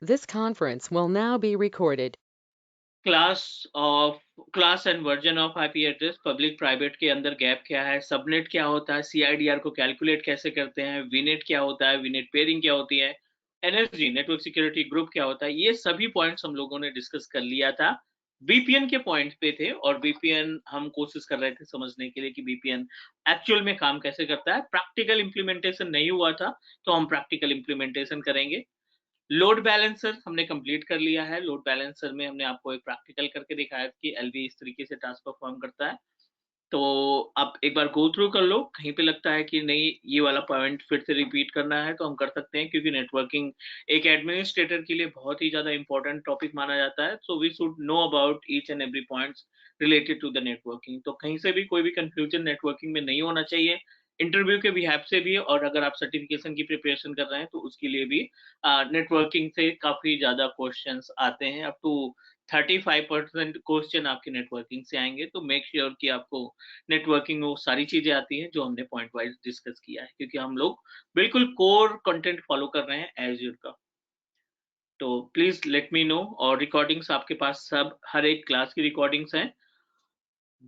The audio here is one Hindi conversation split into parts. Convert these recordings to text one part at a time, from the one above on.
This conference will now be recorded. Class and version of IP address public private के अंदर गैप क्या है, सबनेट क्या होता है, सीआईडीआर को कैलकुलेट कैसे करते हैं, वीनेट क्या होता है, वीनेट पेयरिंग क्या होती है, एनएसजी नेटवर्क सिक्योरिटी ग्रुप क्या होता है, ये सभी पॉइंट्स हम लोगों ने डिस्कस कर लिया था। वीपीएन के पॉइंट पे थे और वीपीएन हम कोशिश कर रहे थे समझने के लिए कि वीपीएन एक्चुअल में काम कैसे करता है। प्रैक्टिकल इंप्लीमेंटेशन नहीं हुआ था, तो हम प्रैक्टिकल इंप्लीमेंटेशन करेंगे। लोड बैलेंसर हमने कंप्लीट कर लिया है। लोड बैलेंसर में हमने आपको एक प्रैक्टिकल करके दिखाया कि एलवी इस तरीके से टास्क परफॉर्म करता है। तो आप एक बार गो थ्रू कर लो, कहीं पे लगता है कि नहीं ये वाला पॉइंट फिर से रिपीट करना है तो हम कर सकते हैं, क्योंकि नेटवर्किंग एक एडमिनिस्ट्रेटर के लिए बहुत ही ज़्यादा इम्पोर्टेंट टॉपिक माना जाता है। So we should know about each and every points related to the networking. तो कहीं से भी कोई भी कंफ्यूजन नेटवर्किंग में नहीं होना चाहिए, इंटरव्यू के बिहेव से भी, और अगर आप सर्टिफिकेशन की प्रिपरेशन कर रहे हैं तो उसके लिए भी नेटवर्किंग से काफ़ी ज़्यादा क्वेश्चंस आते हैं। अप टू 35% क्वेश्चन आपके नेटवर्किंग से आएँगे, तो मेक श्योर कि आपको नेटवर्किंग में वो सारी चीज़ें आती हैं जो हमने पॉइंट वाइज़ डिस्कस किया है, क्योंकि हम लोग बिल्कुल कोर कंटेंट फॉलो कर रहे हैं एज़्योर का। तो प्लीज़ लेट मी नो, और रिकॉर्डिंग्स आपके पास सब हर एक क्लास की रिकॉर्डिंग्स हैं।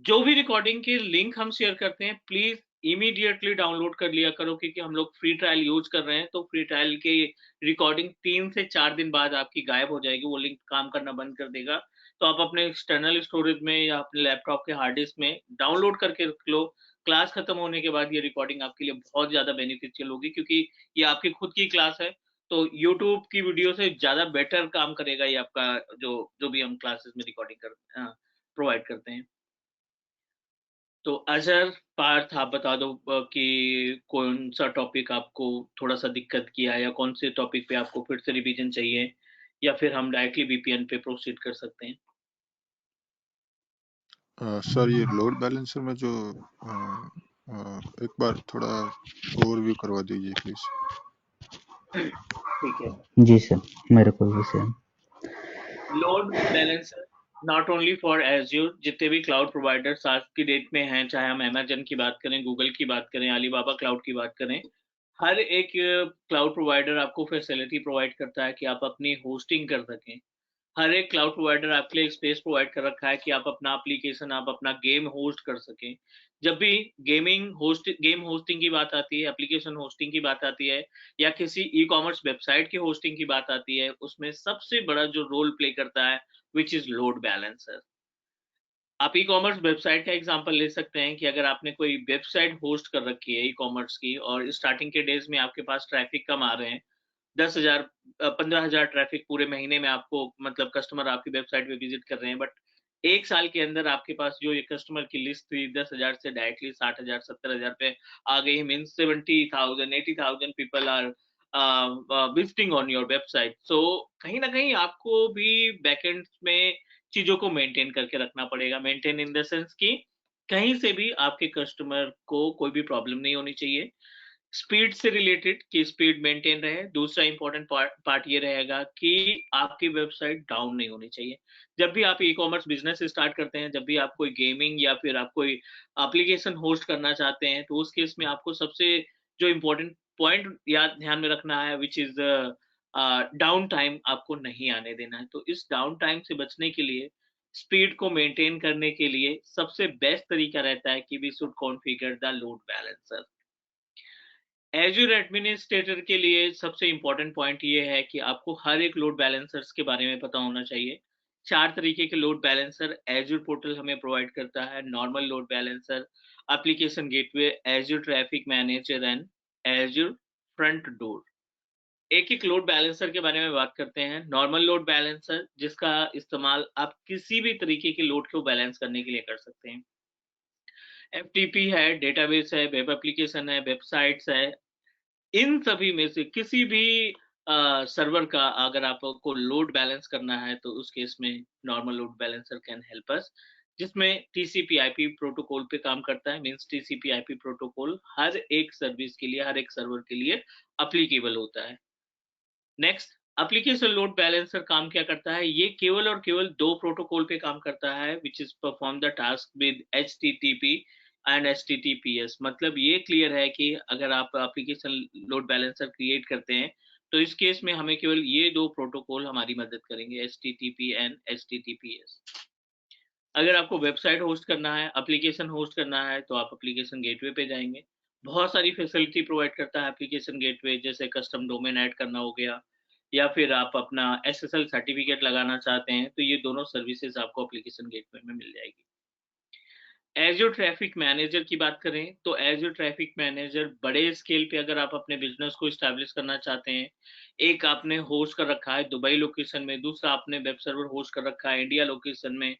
जो भी रिकॉर्डिंग के लिंक हम शेयर करते हैं, प्लीज़ इमीडिएटली डाउनलोड कर लिया करो, क्योंकि हम लोग फ्री ट्रायल यूज़ कर रहे हैं, तो फ्री ट्रायल की रिकॉर्डिंग 3 से 4 दिन बाद आपकी गायब हो जाएगी, वो लिंक काम करना बंद कर देगा। तो आप अपने एक्सटर्नल स्टोरेज में या अपने लैपटॉप के हार्ड डिस्क में डाउनलोड करके रख लो। क्लास खत्म होने के बाद ये रिकॉर्डिंग आपके लिए बहुत ज़्यादा बेनिफिशियल होगी, क्योंकि ये आपकी खुद की क्लास है, तो यूट्यूब की वीडियो से ज़्यादा बेटर काम करेगा ये आपका जो जो भी हम क्लासेस में रिकॉर्डिंग प्रोवाइड करते हैं। तो अज़हर, पार्थ आप बता दो कि कौन-सा टॉपिक आपको थोड़ा-सा दिक्कत किया है, या कौन से टॉपिक पे आपको फिर से रिवीजन चाहिए, या फिर हम डायरेक्टली वीपीएन पे प्रोसीड कर सकते हैं? सर ये लोड बैलेंसर में जो एक बार थोड़ा ओवरव्यू करवा दीजिए प्लीज। ठीक है। जी सर, मेरे को भी same. Load balancer not only for Azure, जितने भी क्लाउड प्रोवाइडर्स आज की डेट में हैं, चाहे हम अमेज़न की बात करें, गूगल की बात करें, अलीबाबा क्लाउड की बात करें, हर एक क्लाउड प्रोवाइडर आपको फैसिलिटी प्रोवाइड करता है कि आप अपनी होस्टिंग कर सकें। हर एक क्लाउड प्रोवाइडर आपके लिए एक स्पेस प्रोवाइड कर रखा है कि आप अपना एप्लीकेशन, आप अपना गेम होस्ट कर सकें। जब भी गेम होस्टिंग की बात आती है, एप्लीकेशन होस्टिंग की बात आती है, या किसी ई-कॉमर्स वेबसाइट की होस्टिंग की बात आती है, उसमें सबसे बड़ा जो रोल प्ले करता है, व्हिच इज़ लोड बैलेंसर। आप ई-कॉमर्स वेबसाइट का एग्ज़ाम्पल ले सकते हैं कि अगर आपने कोई वेबसाइट होस्ट कर रखी है ई-कॉमर्स की, और स्टार्टिंग के डेज़ में आपके पास ट्रैफ़िक कम आ रहे हैं, 10,000 15,000 ट्रैफ़िक पूरे महीने में आपको, मतलब कस्टमर आपकी वेबसाइट पे विज़िट कर रहे हैं, बट 1 साल के अंदर आपके पास जो ये कस्टमर की लिस्ट थी 10,000 से डायरेक्टली 60,000 70,000 पे आ गई, means 70,000 80,000 people are visiting on your website. So कहीं न कहीं आपको भी बैकएंड में चीज़ों को मेंटेन करके रखना पड़ेगा। मेंटेन इन द सेंस कि कहीं से भी आपके कस्टमर को कोई भी प्रॉब्लम नहीं होनी चाहिए। स्पीड से रिलेटेड कि स्पीड मेंटेन रहे। दूसरा इंपॉर्टेंट पार्ट ये रहेगा कि आपकी वेबसाइट डाउन नहीं होनी चाहिए। जब भी आप ई-कॉमर्स बिज़नेस स्टार्ट करते हैं, जब भी आप कोई गेमिंग या फिर आप कोई एप्लीकेशन होस्ट करना चाहते हैं, तो उस केस में आपको सबसे जो इम्पोर्टेंट पॉइंट याद ध्यान में रखना है, व्हिच इज़ डाउन टाइम आपको नहीं आने देना है। तो इस डाउन टाइम से बचने के लिए, स्पीड को मेंटेन करने के लिए सबसे बेस्ट तरीका रहता है कि we should configure the load balancer. Azure administrator के लिए सबसे इम्पोर्टेंट पॉइंट ये है कि आपको हर एक लोड बैलेंसर्स के बारे में पता होना चाहिए। 4 तरीके के लोड बैलेंसर एज़्योर पोर्टल हमें प्रोवाइड करता है। Normal load balancer, application gateway, Azure traffic manager and Azure front door. एक-एक लोड बैलेंसर के बारे में बात करते हैं। नॉर्मल लोड बैलेंसर, जिसका इस्तेमाल आप किसी भी तरीके के लोड को बैलेंस करने के लिए कर सकते हैं। एफ़टीपी है, डेटाबेस है, वेब एप्लीकेशन है, वेबसाइट्स है, इन सभी में से किसी भी सर्वर का अगर आपको लोड बैलेंस करना है, तो उस केस में normal load balancer can help us, जिसमें टीसीपी आईपी प्रोटोकॉल पे काम करता है। मींस टीसीपी आईपी प्रोटोकॉल हर एक सर्विस के लिए, हर एक सर्वर के लिए एप्लीकेबल होता है। नेक्स्ट, एप्लीकेशन लोड बैलेंसर काम क्या करता है? ये केवल और केवल 2 प्रोटोकॉल पे काम करता है, which is perform the task with HTTP and HTTPS. मतलब ये क्लियर है कि अगर आप एप्लीकेशन लोड बैलेंसर क्रिएट करते हैं, तो इस केस में हमें केवल ये दो प्रोटोकॉल हमारी मदद करेंगे, HTTP एंड HTTPS। अगर आपको वेबसाइट होस्ट करना है, एप्लीकेशन होस्ट करना है, तो आप एप्लीकेशन गेटवे पे जाएंगे। बहुत सारी फैसिलिटी प्रोवाइड करता है एप्लीकेशन गेटवे, जैसे कस्टम डोमेन ऐड करना हो गया, या फिर आप अपना SSL सर्टिफिकेट लगाना चाहते हैं, तो ये दोनों सर्विसेज आपको एप्लीकेशन गेटवे में मिल जाएगी। एज़्योर ट्रैफिक मैनेजर की बात करें तो एज़्योर ट्रैफिक मैनेजर बड़े स्केल पे अगर आप अपने बिजनेस को इस्टेब्लिश करना चाहते हैं, एक आपने होस्ट कर रखा है दुबई लोकेशन में, दूसरा आपने वेब सर्वर होस्ट कर रखा है इंडिया लोकेशन में,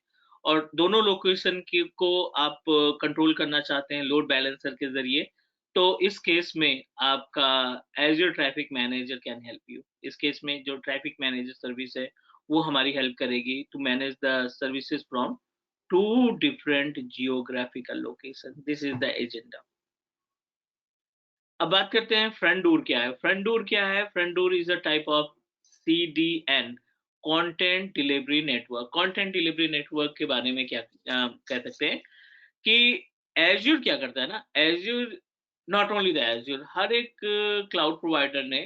और दोनों लोकेशन की को आप कंट्रोल करना चाहते हैं लोड बैलेंसर के जरिए, तो इस केस में आपका Azure traffic manager can help you. इस केस में जो ट्रैफिक मैनेजर सर्विस है वो हमारी हेल्प करेगी to manage the services from two different geographical location. This is the agenda. अब बात करते हैं फ्रंट डोर क्या है। फ्रंट डोर क्या है? Front door is a type of CDN, content delivery network. Content delivery network के बारे में क्या कह सकते हैं कि एज्योर क्या करता है ना, Azure not only the Azure, हर एक क्लाउड प्रोवाइडर ने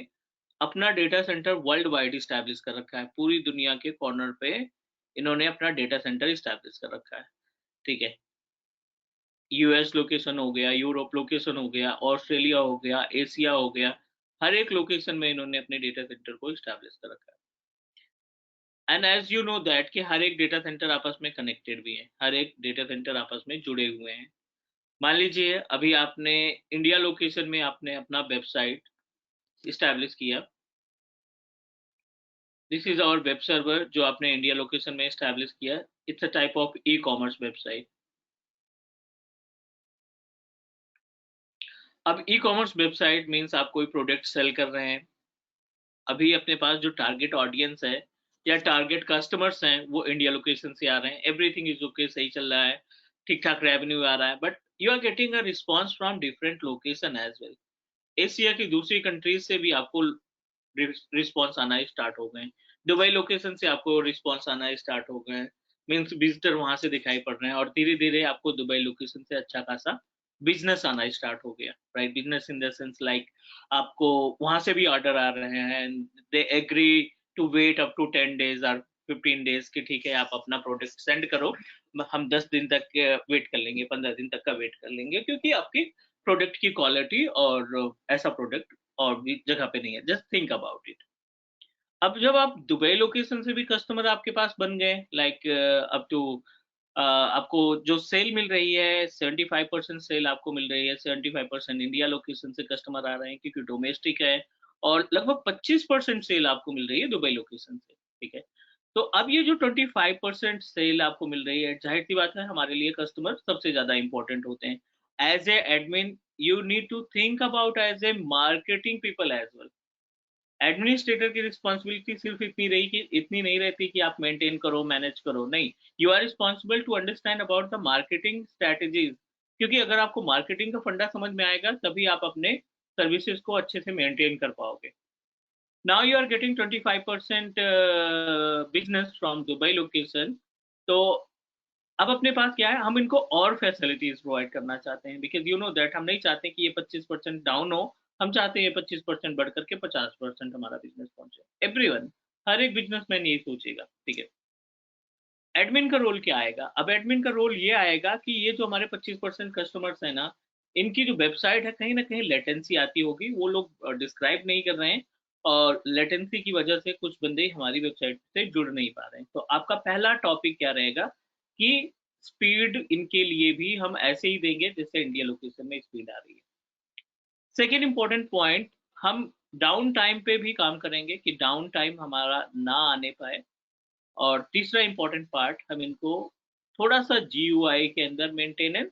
अपना data center world wide establish कर रखा है। पूरी दुनिया के कॉर्नर पे इन्होंने अपना डेटा सेंटर इस्टेब्लिश कर रखा है, ठीक है। US लोकेशन हो गया, यूरोप लोकेशन हो गया, ऑस्ट्रेलिया हो गया, एशिया हो गया, हर एक लोकेशन में इन्होंने अपने डेटा सेंटर को इस्टेब्लिश कर रखा है। And as you know that कि हर एक डेटा सेंटर आपस में कनेक्टेड भी है, हर एक डेटा सेंटर आपस में जुड़े हुए हैं। मान लीजिए अभी आपने इंडिया लोकेशन में आपने अपना वेबसाइट इस्टेब्लिश किया, this is our web server जो आपने इंडिया लोकेशन में इस्टेब्लिश किया। It's a type of e-commerce website. अब ई-कॉमर्स वेबसाइट मीन्स आप कोई प्रोडक्ट सेल कर रहे हैं, अभी अपने पास जो टारगेट ऑडियंस है या टारगेट कस्टमर्स हैं वो इंडिया लोकेशन से आ रहे हैं, एवरीथिंग इज ओके, सही चल रहा है, ठीक ठाक रेवेन्यू आ रहा है, but you are getting a response from different location as well. Asia की दूसरी कंट्रीज से भी आपको रिस्पॉन्स आना स्टार्ट हो गए, दुबई लोकेशन से आपको रिस्पॉन्स आना स्टार्ट हो गए, मीन्स विजिटर वहां से दिखाई पड़ रहे हैं, और धीरे धीरे आपको दुबई लोकेशन से अच्छा खासा बिजनेस आना स्टार्ट हो गया, right. Business in the sense like आपको वहां से भी ऑर्डर आ रहे हैं, they agree to wait up to 10 days और 15 days कि ठीक है आप अपना प्रोडक्ट सेंड करो, हम 10 दिन तक वेट कर लेंगे, 15 दिन तक का वेट कर लेंगे, क्योंकि आपकी प्रोडक्ट की क्वालिटी और ऐसा प्रोडक्ट और भी जगह पे नहीं है। Just think about it. अब जब आप दुबई लोकेशन से भी कस्टमर आपके पास बन गए, लाइक अप टू आपको जो सेल मिल रही है 75% सेल आपको मिल रही है, 75% इंडिया लोकेशन से कस्टमर आ रहे हैं क्योंकि डोमेस्टिक है, और लगभग 25% सेल आपको मिल रही है दुबई लोकेशन से, ठीक है। तो अब ये जो 25% सेल आपको मिल रही है, जाहिर सी बात है हमारे लिए कस्टमर सबसे ज्यादा इंपॉर्टेंट होते हैं। As a admin you need to think about as a marketing people as well. Administrator की रिस्पॉन्सिबिलिटी सिर्फ इतनी नहीं रहती कि आप मेंटेन करो, मैनेज करो, नहीं, you are responsible to understand about the marketing strategies, क्योंकि अगर आपको मार्केटिंग का फंडा समझ में आएगा तभी आप अपने सर्विसेज को अच्छे से मेंटेन कर पाओगे। Now you are getting 25% business from Dubai location, तो अब अपने पास क्या है, हम इनको और फैसिलिटीज प्रोवाइड करना चाहते हैं, बिकॉज यू नो दैट हम नहीं चाहते कि ये 25% डाउन हो, हम चाहते हैं ये 25% बढ़ करके 50% हमारा बिजनेस पहुंचे। एवरीवन, हर एक बिजनेसमैन यही सोचेगा, ठीक है। एडमिन का रोल क्या आएगा? अब एडमिन का रोल ये आएगा कि ये जो हमारे 25% कस्टमर्स है ना, इनकी जो वेबसाइट है कहीं ना कहीं लेटेंसी आती होगी, वो लोग डिस्क्राइब नहीं कर रहे हैं, और लेटेंसी की वजह से कुछ बंदे हमारी वेबसाइट से जुड़ नहीं पा रहे हैं। तो आपका पहला टॉपिक क्या रहेगा कि स्पीड इनके लिए भी हम ऐसे ही देंगे जैसे इंडिया लोकेशन में स्पीड आ रही है। सेकेंड इंपॉर्टेंट पॉइंट, हम डाउन टाइम पे भी काम करेंगे कि डाउन टाइम हमारा ना आने पाए। और तीसरा इंपॉर्टेंट पार्ट, हम इनको थोड़ा सा GUI के अंदर मेंटेनेंस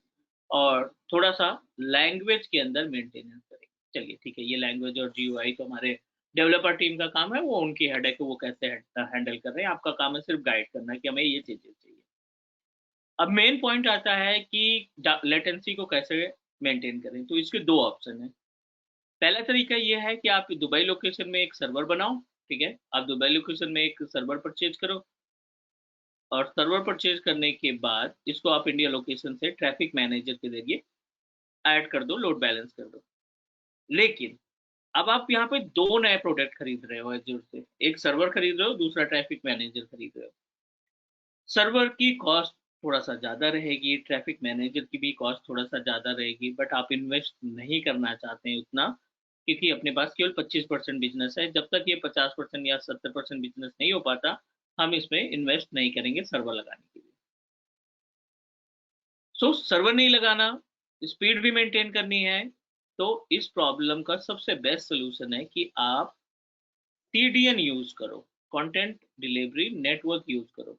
और थोड़ा सा लैंग्वेज के अंदर मेंटेनेंस करेंगे। चलिए ठीक है, ये लैंग्वेज और GUI तो हमारे डेवलपर टीम का काम है, वो उनकी हेड है कि वो कैसे हैंडल कर रहे हैं, आपका काम है सिर्फ गाइड करना कि हमें ये चीजें चाहिए। अब मेन पॉइंट आता है कि लेटेंसी को कैसे मेंटेन करें, तो इसके दो ऑप्शन है। पहला तरीका ये है कि आप दुबई लोकेशन में एक सर्वर बनाओ, ठीक है, आप दुबई लोकेशन में एक सर्वर परचेज करो, और सर्वर परचेज करने के बाद इसको आप इंडिया लोकेशन से ट्रैफिक मैनेजर के जरिए ऐड कर दो, लोड बैलेंस कर दो। लेकिन अब आप यहाँ पे 2 नए प्रोडक्ट खरीद रहे हो एज्योर से, एक सर्वर खरीद रहे हो, दूसरा ट्रैफिक मैनेजर खरीद रहे हो। सर्वर की कॉस्ट थोड़ा सा ज़्यादा रहेगी, ट्रैफिक मैनेजर की भी कॉस्ट थोड़ा सा ज़्यादा रहेगी, बट आप इन्वेस्ट नहीं करना चाहते हैं उतना, क्योंकि अपने पास केवल 25% बिजनेस है। जब तक ये 50% या 70% बिजनेस नहीं हो पाता, हम इसमें इन्वेस्ट नहीं करेंगे सर्वर लगाने के लिए। सो सर्वर नहीं लगाना, स्पीड भी मेंटेन करनी है, तो इस प्रॉब्लम का सबसे बेस्ट सोल्यूशन है कि आप CDN यूज करो, कंटेंट डिलीवरी नेटवर्क यूज करो।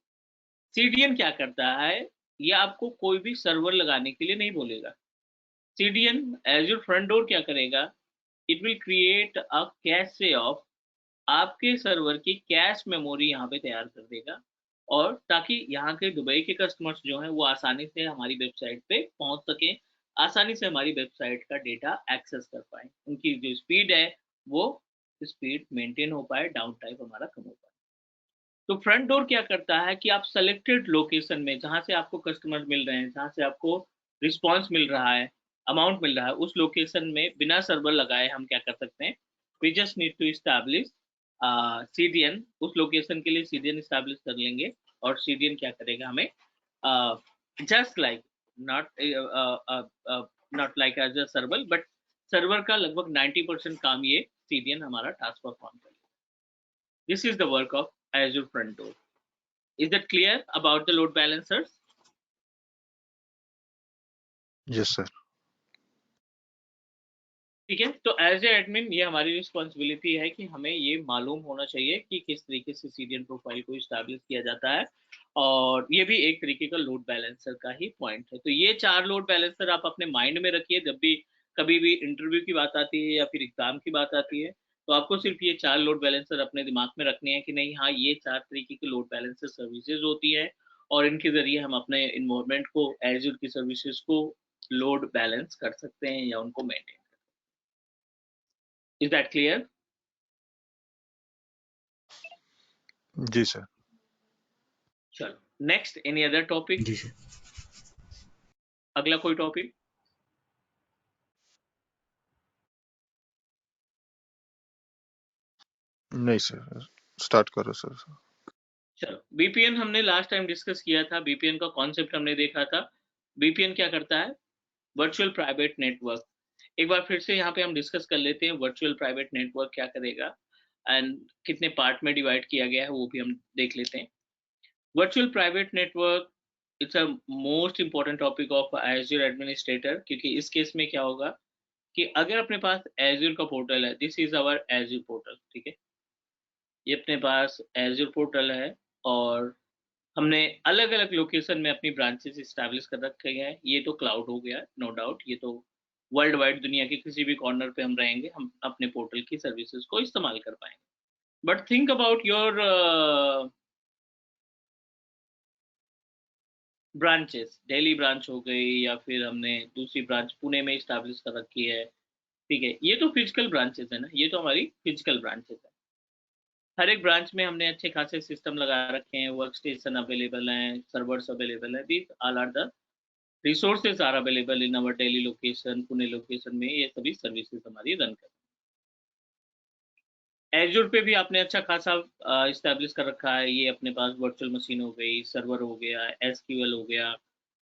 CDN क्या करता है, ये आपको कोई भी सर्वर लगाने के लिए नहीं बोलेगा। CDN एज़्योर फ्रंट डोर क्या करेगा, it will create a cache of आपके सर्वर की कैश मेमोरी यहाँ पे तैयार कर देगा, और ताकि यहाँ के दुबई के कस्टमर्स जो हैं वो आसानी से हमारी वेबसाइट पे पहुंच सकें, आसानी से हमारी वेबसाइट का डेटा एक्सेस कर पाए, उनकी जो स्पीड है वो स्पीड मेंटेन हो पाए, डाउन टाइम हमारा कम हो पाए। तो फ्रंट डोर क्या करता है कि आप सेलेक्टेड लोकेशन में, जहां से आपको कस्टमर मिल रहे हैं, जहां से आपको रिस्पॉन्स मिल रहा है, अमाउंट मिल रहा है, उस लोकेशन में बिना सर्वर लगाए हम क्या कर सकते हैं, we just need to establish CDN। उस लोकेशन के लिए CDN इस्टेब्लिश कर लेंगे, और CDN क्या करेगा हमें, just like not not like as a server, but server का लगभग 90% काम ये CDN हमारा टास्क परफॉर्म करेगा। This is the work of Azure Front Door. Is that clear about the load balancers? Yes sir. ठीक है, तो एज ए एडमिन ये हमारी रिस्पॉन्सिबिलिटी है कि हमें ये मालूम होना चाहिए कि किस तरीके से CDN प्रोफाइल को इस्टेब्लिश किया जाता है, और ये भी एक तरीके का लोड बैलेंसर का ही पॉइंट है। तो ये 4 लोड बैलेंसर आप अपने माइंड में रखिए, जब भी कभी भी इंटरव्यू की बात आती है या फिर एग्जाम की बात आती है, तो आपको सिर्फ ये 4 लोड बैलेंसर अपने दिमाग में रखने हैं कि नहीं, हाँ ये 4 तरीके की लोड बैलेंसर सर्विसेज होती है, और इनके जरिए हम अपने इन्वायरमेंट को, एज्योर की सर्विसेज को लोड बैलेंस कर सकते हैं या उनको मेंटेन। Is that clear? जी सर। चलो, नेक्स्ट एनी अदर टॉपिक? जी सर। अगला कोई टॉपिक? नहीं सर, स्टार्ट करो सर। चलो, बीपीएन हमने लास्ट टाइम डिस्कस किया था, बीपीएन का कॉन्सेप्ट हमने देखा था। बीपीएन क्या करता है, वर्चुअल प्राइवेट नेटवर्क। एक बार फिर से यहाँ पे हम डिस्कस कर लेते हैं, वर्चुअल प्राइवेट नेटवर्क क्या करेगा एंड कितने पार्ट में डिवाइड किया गया है वो भी हम देख लेते हैं। Virtual private network it's a most important topic of Azure administrator, क्योंकि इस केस में क्या होगा कि अगर अपने पास एज़्योर का पोर्टल है, this is our Azure portal, ठीक है, ये अपने पास एज़्योर पोर्टल है, और हमने अलग अलग लोकेशन में अपनी ब्रांचेस इस्टेब्लिश कर रखे हैं। ये तो क्लाउड हो गया, नो डाउट, ये तो वर्ल्ड वाइड दुनिया के किसी भी कॉर्नर पे हम रहेंगे, हम अपने पोर्टल की सर्विसेज को इस्तेमाल कर पाएंगे। But think about your branches, Delhi branch हो गई, या फिर हमने दूसरी ब्रांच पुणे में इस्टेब्लिश कर रखी है, ठीक है, ये तो फिजिकल ब्रांचेस है ना, ये तो हमारी फिजिकल ब्रांचेस है। हर एक ब्रांच में हमने अच्छे खासे सिस्टम लगा रखे हैं, वर्क स्टेशन अवेलेबल हैं, सर्वर्स अवेलेबल हैं, these all are the resources are available in our Delhi location, Pune location में ये सभी सर्विसेज हमारी रन कर। एज्योर पे भी आपने अच्छा खासा इस्टेब्लिश कर रखा है, ये अपने पास वर्चुअल मशीन हो गई, सर्वर हो गया, SQL हो गया,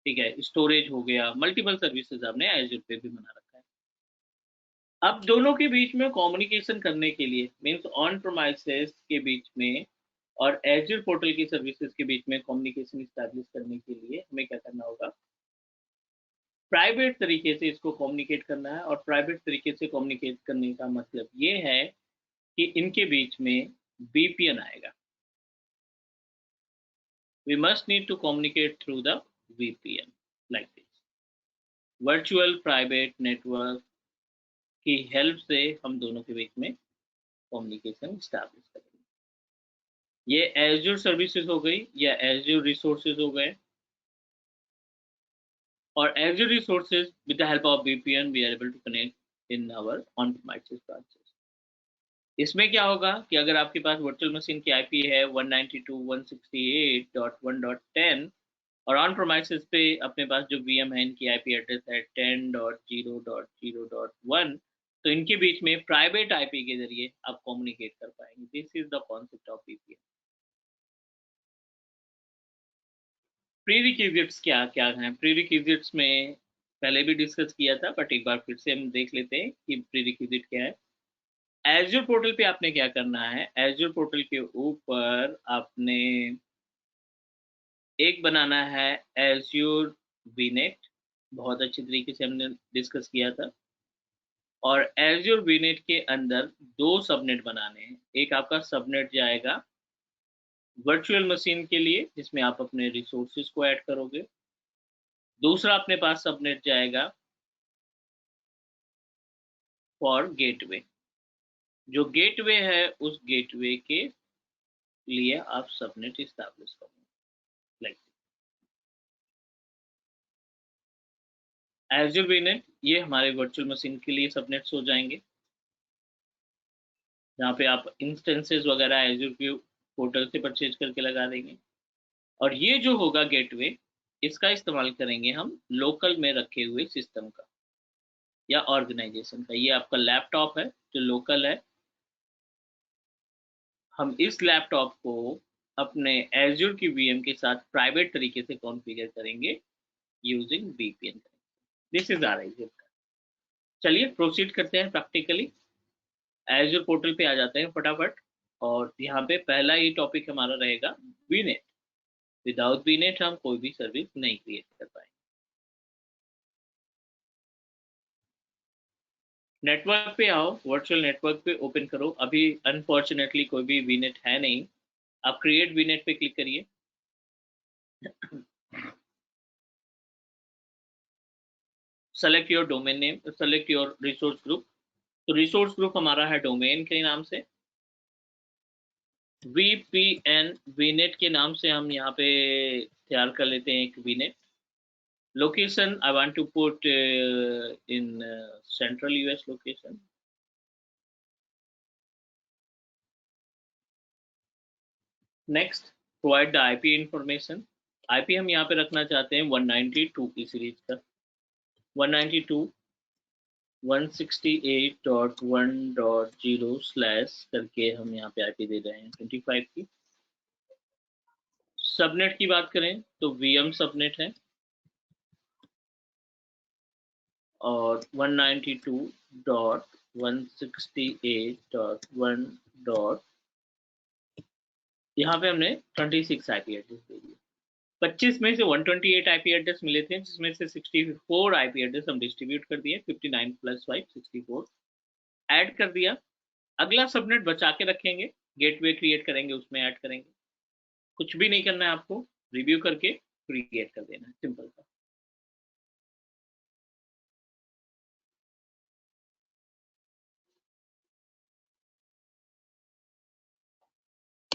ठीक है, स्टोरेज हो गया, मल्टीपल सर्विसेज आपने एज्योर पे भी बना रखा है। अब दोनों के बीच में कम्युनिकेशन करने के लिए, मीन्स ऑन प्रोमाइसेस के बीच में और एज्योर पोर्टल की सर्विसेज के बीच में कम्युनिकेशन इस्टेब्लिश करने के लिए हमें क्या करना होगा, प्राइवेट तरीके से इसको कम्युनिकेट करना है। और प्राइवेट तरीके से कम्युनिकेट करने का मतलब ये है कि इनके बीच में VPN आएगा। We must need to communicate through the VPN like this. Virtual private network की हेल्प से हम दोनों के बीच में कम्युनिकेशन स्टैब्लिश करेंगे। ये एज्योर सर्विसेज हो गई या एज्योर रिसोर्सेज हो गए, और azure resources with the help of VPN we are able to connect in our on-premises branches। इसमें क्या होगा कि अगर आपके पास वर्चुअल मशीन की IP है 192.168.1.10 और ऑन प्रोमाइसेस पे अपने पास जो VM है इनकी IP एड्रेस है 10.0.0.1, तो इनके बीच में प्राइवेट आईपी के जरिए आप कम्युनिकेट कर पाएंगे। This is the concept of VPN. Prerequisites क्या क्या हैं? प्रीरिक्विजिट्स में पहले भी डिस्कस किया था, बट एक बार फिर से हम देख लेते हैं कि प्रीरिक्विजिट क्या है। एज़्योर पोर्टल पे आपने क्या करना है? एज़्योर पोर्टल के ऊपर आपने एक बनाना है एज़्योर वीनेट, बहुत अच्छी तरीके से हमने डिस्कस किया था। और एज़्योर वीनेट के अंदर दो सबनेट बनाने हैं। एक आपका सबनेट जाएगा वर्चुअल मशीन के लिए, जिसमें आप अपने रिसोर्सेज को ऐड करोगे। दूसरा अपने पास सबनेट जाएगा फॉर गेटवे। जो गेटवे है उस गेटवे के लिए आप सबनेट इस्टेब्लिश करोगे। लाइक एज़्योर वीनेट, ये हमारे वर्चुअल मशीन के लिए सबनेट्स हो जाएंगे, जहाँ पे आप इंस्टेंसेस वगैरह एज़्योर के पोर्टल से परचेज करके लगा देंगे। और ये जो होगा गेटवे, इसका इस्तेमाल करेंगे हम लोकल में रखे हुए सिस्टम का या ऑर्गेनाइजेशन का। ये आपका लैपटॉप है जो लोकल है, हम इस लैपटॉप को अपने एज़्योर की वीएम के साथ प्राइवेट तरीके से कॉन्फ़िगर करेंगे using VPN. This is our Azure. चलिए प्रोसीड करते हैं प्रैक्टिकली। एज़्योर पोर्टल पे आ जाते हैं फटाफट, और यहाँ पे पहला ही टॉपिक हमारा रहेगा वीनेट। विदाउट वीनेट हम कोई भी सर्विस नहीं क्रिएट कर पाएंगे। नेटवर्क पे आओ, वर्चुअल नेटवर्क पे ओपन करो। अभी अनफॉर्चुनेटली कोई भी वीनेट है नहीं। आप क्रिएट वीनेट पे क्लिक करिए। Select your domain name, select your resource group. तो रिसोर्स ग्रुप हमारा है डोमेन के नाम से। वीपीएन वीनेट के नाम से हम यहाँ पे तैयार कर लेते हैं एक VNet. Location I want to put in central US location. Next, provide the IP information. IP हम यहाँ पे रखना चाहते हैं 192 की सीरीज का। 192.168.1.0/ करके हम यहाँ पे आईपी दे रहे हैं 25 की। सबनेट की बात करें तो वीएम सबनेट है, और 192.168.1. यहाँ पे हमने 26 आईपी एड्रेस दे दिए। 25 में से 128 आईपी एड्रेस मिले थे, जिसमें से 64 आईपी एड्रेस हम डिस्ट्रीब्यूट कर दिए। 59 + 5 64 ऐड कर दिया। अगला सबनेट बचा के रखेंगे, गेटवे क्रिएट करेंगे, उसमें ऐड करेंगे। कुछ भी नहीं करना है आपको, रिव्यू करके क्रिएट कर देना है, सिंपल सा।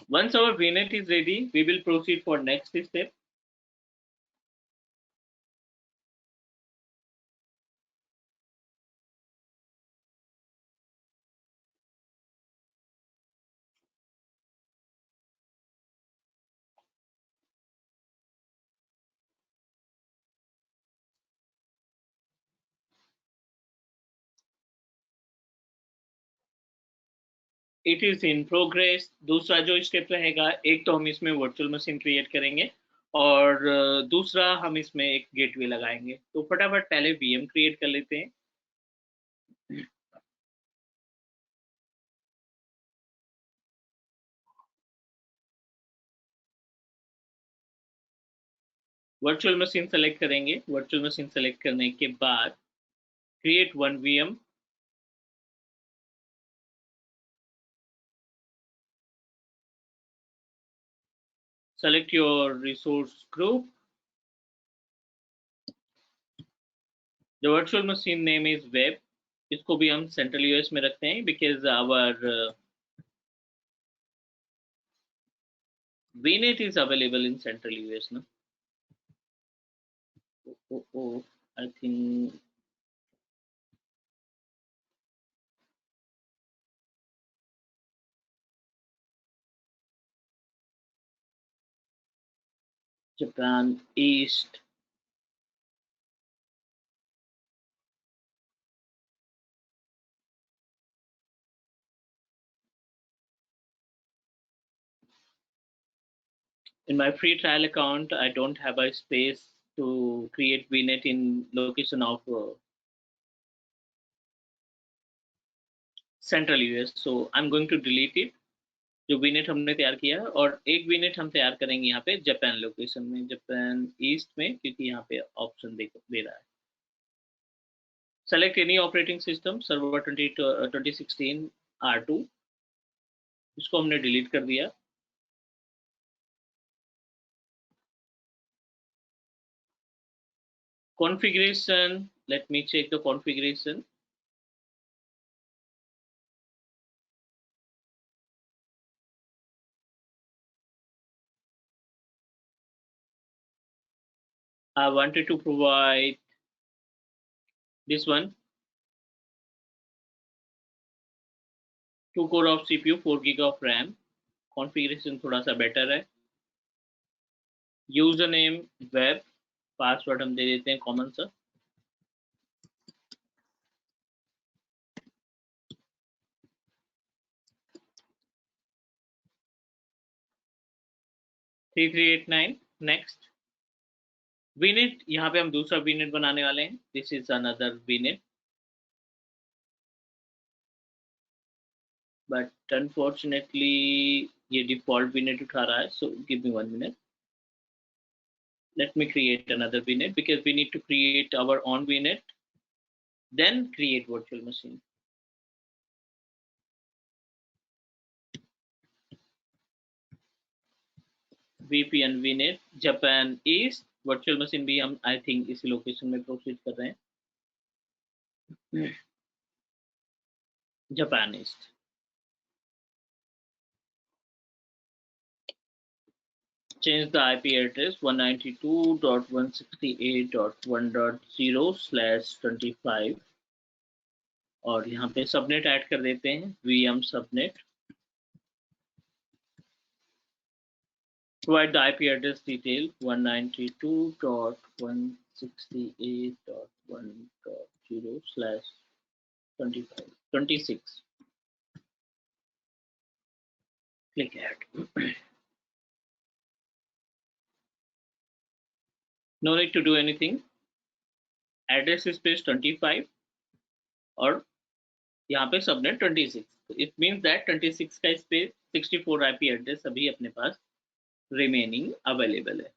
Once our VNet is ready, we will proceed for next step. It is in progress. दूसरा जो स्टेप रहेगा, एक तो हम इसमें वर्चुअल मशीन क्रिएट करेंगे, और दूसरा हम इसमें एक गेटवे लगाएंगे। तो फटाफट पहले वीएम क्रिएट कर लेते हैं। वर्चुअल मशीन सेलेक्ट करेंगे। वर्चुअल मशीन सेलेक्ट करने के बाद create one VM. Select your resource group. The virtual machine name is web. इसको भी हम सेंट्रल यूएस में रखते हैं, because our VNet is available in Central US. No? Oh, I think Japan East. In my free trial account, I don't have a space to create VNet in location of central US, so I'm going to delete it. जो VNet हमने तैयार किया है, और एक VNet हम तैयार करेंगे यहाँ पे जापान लोकेशन में, जापान ईस्ट में, क्योंकि यहाँ पे ऑप्शन दे रहा है। Select any operating system, server 2016 R2, इसको हमने डिलीट कर दिया। Configuration, let me check the configuration. I wanted to provide this one, 2 core of CPU, 4 GB of RAM. Configuration थोड़ा सा better है। Username web, पासवर्ड हम दे देते हैं कॉमन सा। नेक्स्ट। VNet, यहाँ पे हम दूसरा VNet बनाने वाले हैं। This is another VNet, but unfortunately ये डिफॉल्ट VNet उठा रहा है, so give me 1 minute. Let me create another VNet because we need to create our own VNet, then create virtual machine. VPN VNet Japan east, virtual machine भी हम आई थिंक इस लोकेशन में प्रोसीड कर रहे हैं, Japan east. Change the IP address 192.168.1.0/25 और यहाँ पे सबनेट ऐड कर देते हैं, VM subnet. Provide the IP address detail 192.168.1.0/26. Click add. No need to do anything. Address space 25 और यहाँ पे सबनेट 26. It means that 26 का स्पेस 64 IP एड्रेस अभी अपने पास रिमेनिंग अवेलेबल है।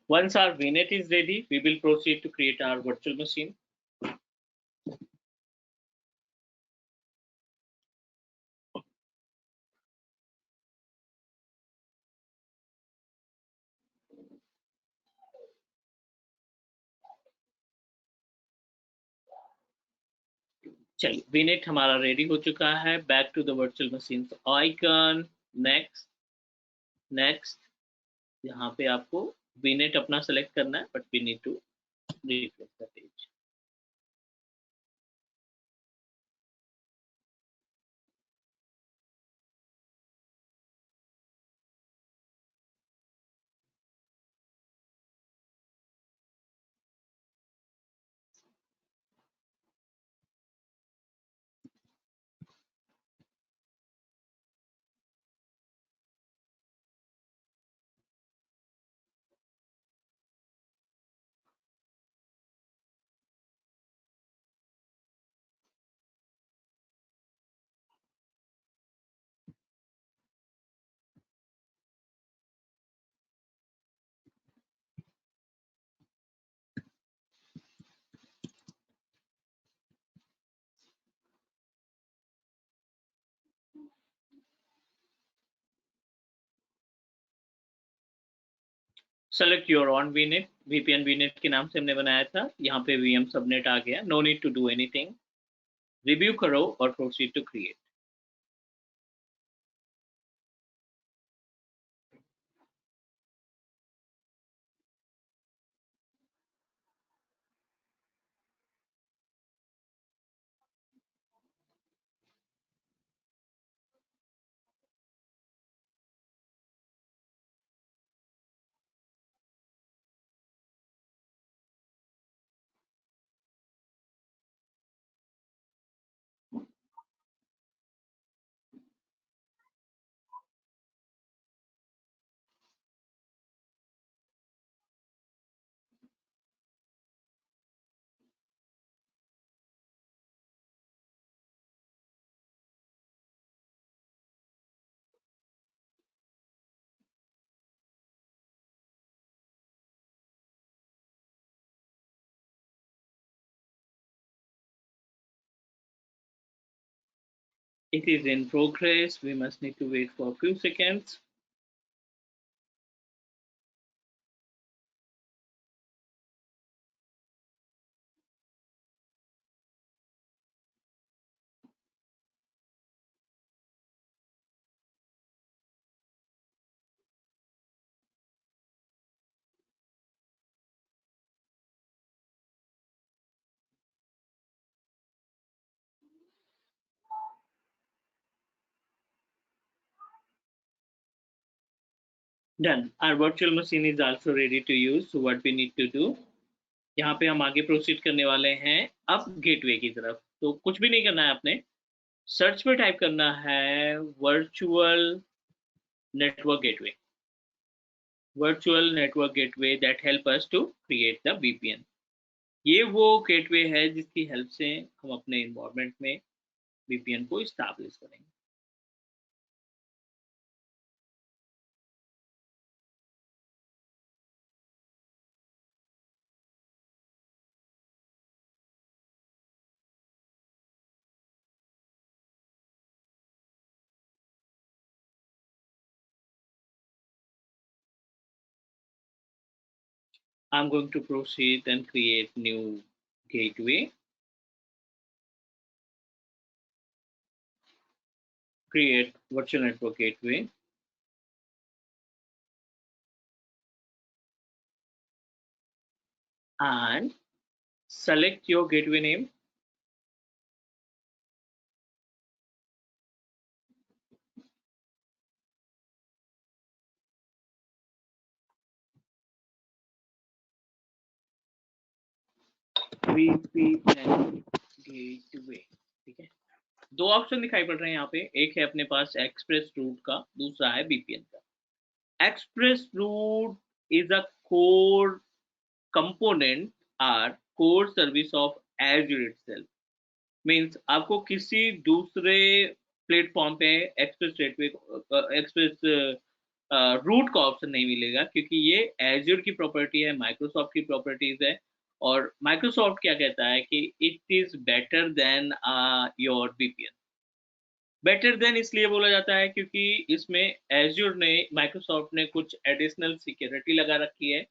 Once our VNet is ready, we will proceed to create our virtual machine. चलिए, VNet हमारा रेडी हो चुका है। Back to the virtual machine icon, next next. यहाँ पे आपको VNet अपना सेलेक्ट करना है, but we need to refresh the page. Select your on VNet, VPN VNet के नाम से हमने बनाया था। यहाँ पे VM सबनेट आ गया। No need to do anything. Review करो और proceed to create. It is in progress. We must need to wait for a few seconds. Done. Our virtual machine is also ready to use. So what we need to do, यहाँ पे हम आगे प्रोसीड करने वाले हैं अब गेटवे की तरफ। तो कुछ भी नहीं करना है आपने, सर्च में टाइप करना है virtual network gateway, virtual network gateway that help us to create the VPN। ये वो गेटवे है जिसकी हेल्प से हम अपने इन्वायरमेंट में VPN को इस्टेब्लिश करेंगे। I'm going to proceed and create new gateway. Create virtual network gateway. And select your gateway name. VPN gateway, ठीक है। दो ऑप्शन दिखाई पड़ रहे हैं यहाँ पे, एक है अपने पास एक्सप्रेस रूट का, दूसरा है VPN का। Express route is a core component और core service of Azure itself। Means आपको किसी दूसरे प्लेटफॉर्म पे एक्सप्रेस रूट का ऑप्शन नहीं मिलेगा, क्योंकि ये एज्योर की प्रॉपर्टी है, माइक्रोसॉफ्ट की प्रॉपर्टीज है। और माइक्रोसॉफ्ट क्या कहता है कि it is better than your VPN। Better than इसलिए बोला जाता है क्योंकि इसमें एज्योर ने, माइक्रोसॉफ्ट ने कुछ एडिशनल सिक्योरिटी लगा रखी है,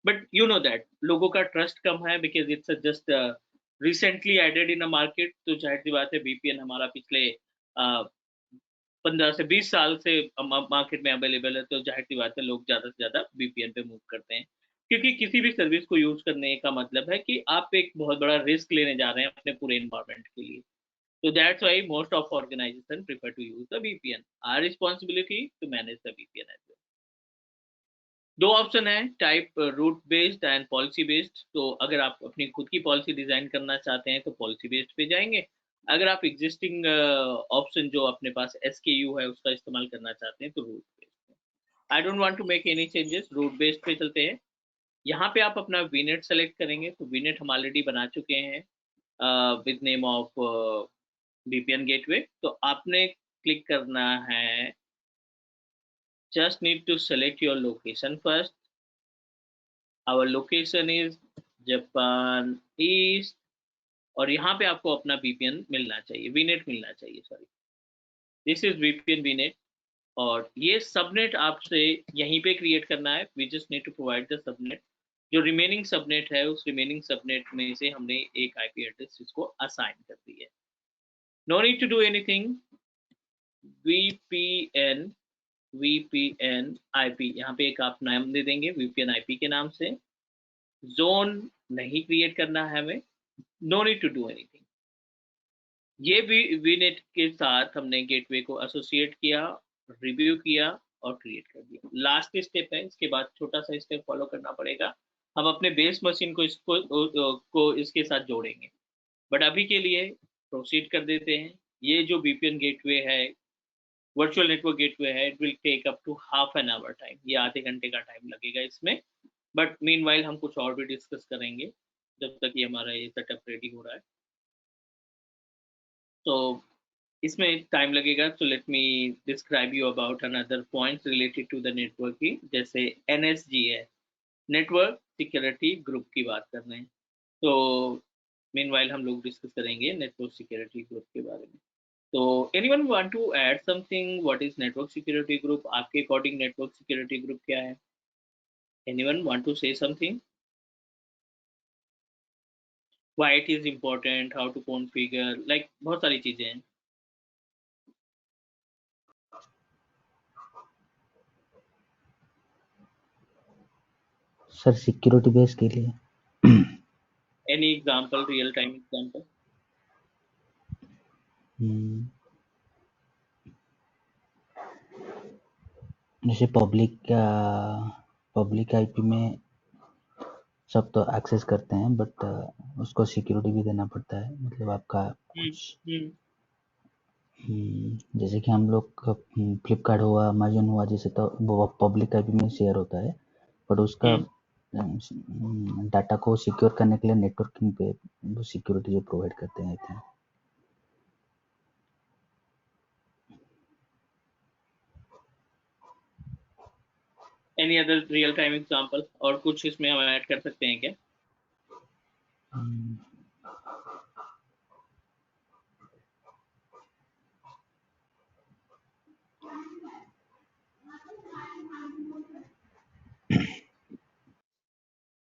बट यू नो दैट लोगों का ट्रस्ट कम है because it's just recently added in a market. तो जाहिर सी बात है VPN हमारा पिछले 15 से 20 साल से मार्केट में अवेलेबल है, तो जाहिर सी बात है लोग ज़्यादा से ज़्यादा VPN पे मूव करते हैं, क्योंकि किसी भी सर्विस को यूज करने का मतलब है कि आप एक बहुत बड़ा रिस्क लेने जा रहे हैं अपने पूरे इन्वायरमेंट के लिए। So that's why most of organizations prefer to use the VPN. Our responsibility to manage the VPN as well. दो ऑप्शन है, type route based and policy based. तो अगर आप अपनी खुद की पॉलिसी डिजाइन करना चाहते हैं तो पॉलिसी बेस्ड पे जाएंगे। अगर आप एग्जिस्टिंग ऑप्शन जो अपने पास SKU है उसका इस्तेमाल करना चाहते हैं तो route based. I don't want to make any changes, route based पे चलते हैं। यहाँ पे आप अपना VNet सेलेक्ट करेंगे, तो VNet हम ऑलरेडी बना चुके हैं with name of VPN gateway. तो आपने क्लिक करना है, just need to select your location first. Our location is Japan East, और यहाँ पे आपको अपना VPN मिलना चाहिए, VNet मिलना चाहिए, sorry, this is VPN VNet। और ये सबनेट आपसे यहीं पे क्रिएट करना है। We just need to provide the subnet. जो रिमेनिंग सबनेट है उस रिमेनिंग सबनेट में से हमने एक IP एड्रेस इसको असाइन कर दी है। No need to do anything. VPN IP, यहाँ पे एक आप नाम दे देंगे VPN IP के नाम से। जोन नहीं क्रिएट करना है हमें, no need to do anything. ये VNet के साथ हमने गेटवे को एसोसिएट किया, रिव्यू किया और क्रिएट कर दिया। लास्ट स्टेप है, इसके बाद छोटा सा स्टेप फॉलो करना पड़ेगा। हम अपने बेस मशीन को इसके साथ जोड़ेंगे, बट अभी के लिए प्रोसीड कर देते हैं। ये जो VPN गेटवे है, वर्चुअल नेटवर्क गेटवे है, it will take up to half an hour time, ये आधे घंटे का टाइम लगेगा इसमें। बट मीनवाइल हम कुछ और भी डिस्कस करेंगे जब तक ये हमारा ये सेटअप रेडी हो रहा है। तो इसमें टाइम लगेगा। तो let me describe you about another points related to the networking, जैसे NSG है, नेटवर्क सिक्योरिटी ग्रुप की बात कर रहे हैं। तो मीनवाइल हम लोग डिस्कस करेंगे नेटवर्क सिक्योरिटी ग्रुप के बारे में। तो anyone want to add something? What is network security group? आपके अकॉर्डिंग नेटवर्क सिक्योरिटी ग्रुप क्या है? Anyone want to say something? Why it is important, how to configure, like बहुत सारी चीजें हैं. सर सिक्योरिटी बेस के लिए any example, real time example? जैसे पब्लिक आईपी में सब तो एक्सेस करते हैं, बट उसको सिक्योरिटी भी देना पड़ता है, मतलब आपका कुछ जैसे कि हम लोग फ्लिपकार्ट हुआ, अमेजन हुआ, जैसे तो वो पब्लिक आईपी में शेयर होता है, बट उसका डाटा को सिक्योर करने के लिए नेटवर्किंग पे वो सिक्योरिटी जो प्रोवाइड करते हैं. Any other real time example? और कुछ इसमें हम ऐड कर सकते हैं क्या?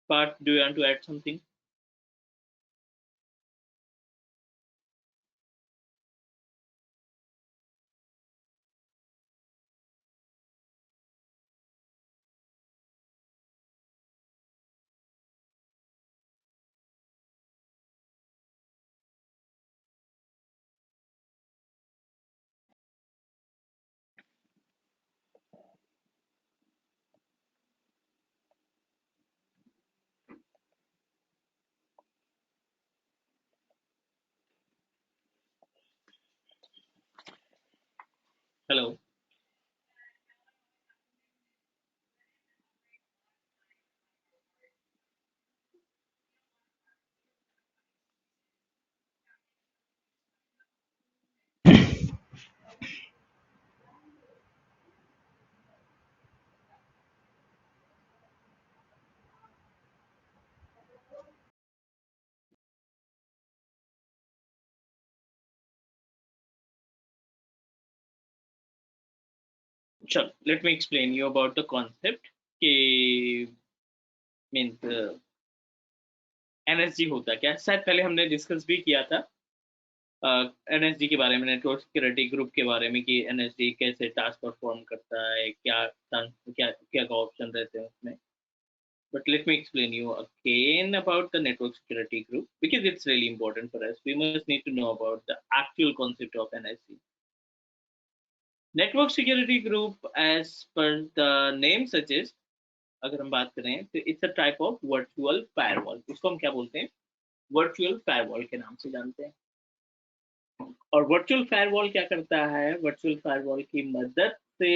But do you want to add something? Hello. Sure. Let me explain you about the concept. कि मीन्स एनएसजी होता क्या है. शायद पहले हमने डिस्कस भी किया था एनएसजी के बारे में, नेटवर्क सिक्योरिटी ग्रुप के बारे में, कि एनएसजी कैसे टास्क परफॉर्म करता है, क्या क्या क्या ऑप्शन रहते हैं उसमें. But let me explain you again about the network security group, because it's really important for us. We must need to know about the actual concept of NSC. Network security group, as per the name suggests, अगर हम बात करें तो it's a type of virtual firewall. इसको हम क्या बोलते हैं? वर्चुअल फायरवॉल के नाम से जानते हैं. और वर्चुअल फायरवॉल क्या करता है? वर्चुअल फायरवॉल की मदद से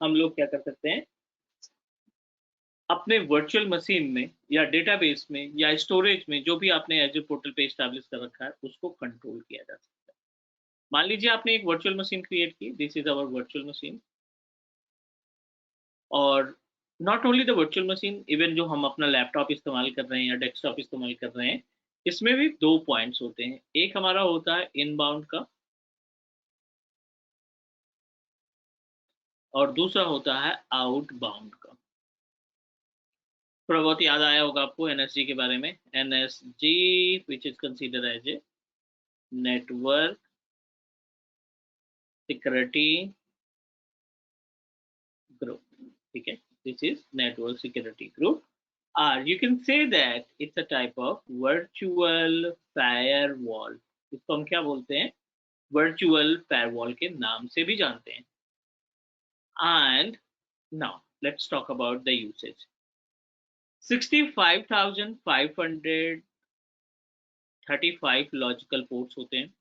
हम लोग क्या कर सकते हैं? अपने वर्चुअल मशीन में या डेटाबेस में या स्टोरेज में जो भी आपने एज ए पोर्टल पे एस्टैब्लिश कर रखा है उसको कंट्रोल किया जा सकता है. मान लीजिए आपने एक वर्चुअल मशीन क्रिएट की. This is our virtual machine. और not only the virtual machine, even जो हम अपना लैपटॉप इस्तेमाल कर रहे हैं या डेस्कटॉप इस्तेमाल कर रहे हैं, इसमें भी दो पॉइंट्स होते हैं. एक हमारा होता है इनबाउंड का और दूसरा होता है आउटबाउंड का. थोड़ा बहुत याद आया होगा आपको एनएसजी के बारे में. NSG which is consider as a network security group. ठीक है, this is network security group. or you can say that it's a type of virtual firewall. इसको हम क्या बोलते हैं? virtual firewall के नाम से भी जानते हैं. And now let's talk about the usage. 65,535 logical ports होते हैं.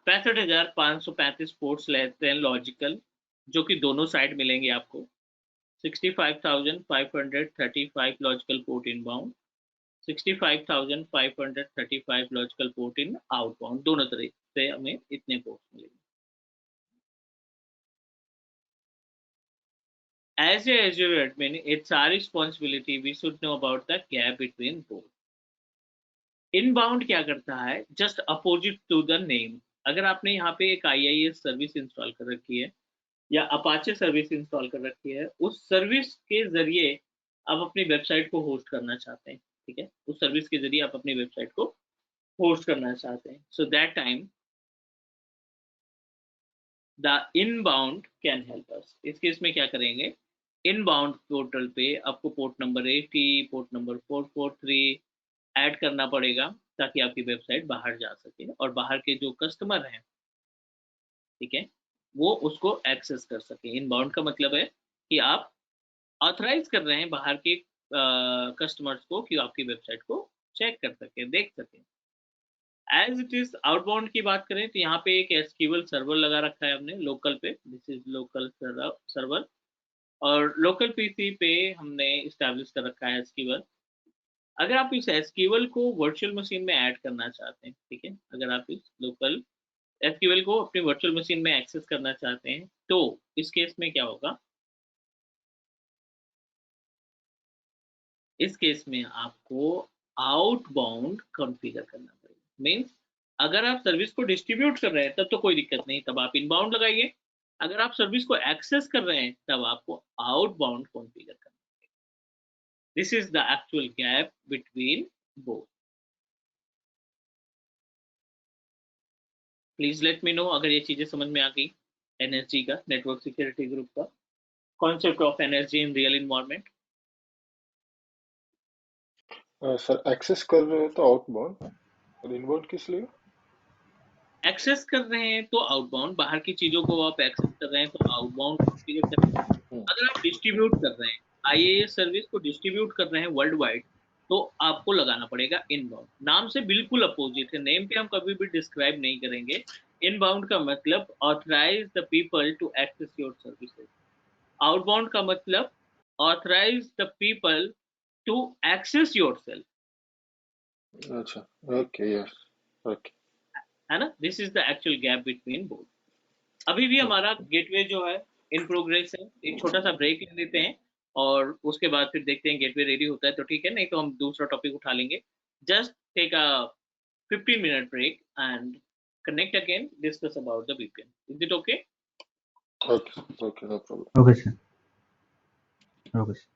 65,535 पोर्ट्स लेते हैं लॉजिकल, जो कि दोनों साइड मिलेंगे आपको. 65,535 logical port inbound, 65,535 logical port in outbound. दोनों तरह से हमें इतने पोर्ट्स मिलेंगे. As a Azure admin, it's our responsibility. We should know about the gap between both. Inbound क्या करता है, just opposite to the name. अगर आपने यहाँ पे एक IIS सर्विस इंस्टॉल कर रखी है या अपाचे सर्विस इंस्टॉल कर रखी है, उस सर्विस के जरिए आप अपनी वेबसाइट को होस्ट करना चाहते हैं, ठीक है, उस सर्विस के जरिए आप अपनी वेबसाइट को होस्ट करना चाहते हैं, so that time the inbound can help us. इस केस में क्या करेंगे, इनबाउंड पोर्टल पे आपको port number 80, port number 443 add करना पड़ेगा ताकि आपकी वेबसाइट बाहर जा सके और बाहर के जो कस्टमर हैं, ठीक है, वो उसको एक्सेस कर सके। इनबाउंड का मतलब है कि आप ऑथराइज कर रहे हैं बाहर के कस्टमर्स को कि आपकी वेबसाइट को चेक कर सके, देख सके। एज इट इज आउटबाउंड की बात करें तो यहाँ पे एक एसक्यूएल सर्वर लगा रखा है हमने लोकल पे, दिस इज लोकल सर्वर, और लोकल पीसी पे हमने इस्टेब्लिश कर रखा है एसक्यूएल। अगर आप इस एसक्यूएल को वर्चुअल मशीन में ऐड करना चाहते हैं, ठीक है, अगर आप इस लोकल एसक्यूएल को अपनी वर्चुअल मशीन में एक्सेस करना चाहते हैं तो इस केस में क्या होगा, इस केस में आपको आउटबाउंड कॉन्फ़िगर करना पड़ेगा। मींस अगर आप सर्विस को डिस्ट्रीब्यूट कर रहे हैं तब तो कोई दिक्कत नहीं, तब आप इनबाउंड लगाइए। अगर आप सर्विस को एक्सेस कर रहे हैं तब आपको आउटबाउंड कॉन्फ़िगर करना पड़ेगा। This is the actual gap between both. Please let me know अगर ये चीजें समझ में आ गई। एनएसजी का, नेटवर्क सिक्योरिटी ग्रुप का concept of NSG in real environment. Sir access कर रहे हैं तो आउटबाउंड और इनबाउंड किस लिए? एक्सेस कर रहे हैं तो आउटबाउंड, बाहर की चीजों को आप एक्सेस कर रहे हैं तो आउटबाउंड कॉन्फ़िगर करेंगे। अगर आप डिस्ट्रीब्यूट कर रहे हैं, आईएएस सर्विस को डिस्ट्रीब्यूट कर रहे हैं वर्ल्ड वाइड, तो आपको लगाना पड़ेगा इनबाउंड। नाम से बिल्कुल अपोजिट है, नेम पे हम कभी भी डिस्क्राइब नहीं करेंगे। इनबाउंड का मतलब authorize the people to access your services, outbound का मतलब authorize the people to access yourself, अच्छा, ओके, यस, ओके, है ना। This is the actual gap between both. अभी भी हमारा गेटवे जो है इन प्रोग्रेस है, एक छोटा सा ब्रेक ले लेते हैं और उसके बाद फिर देखते हैं गेटवे रेडी होता है तो ठीक है, नहीं तो हम दूसरा टॉपिक उठा लेंगे। Just take a 15-minute break and connect again, discuss about the VPN. Is it okay? Okay, okay, no problem. Okay sir, okay sir.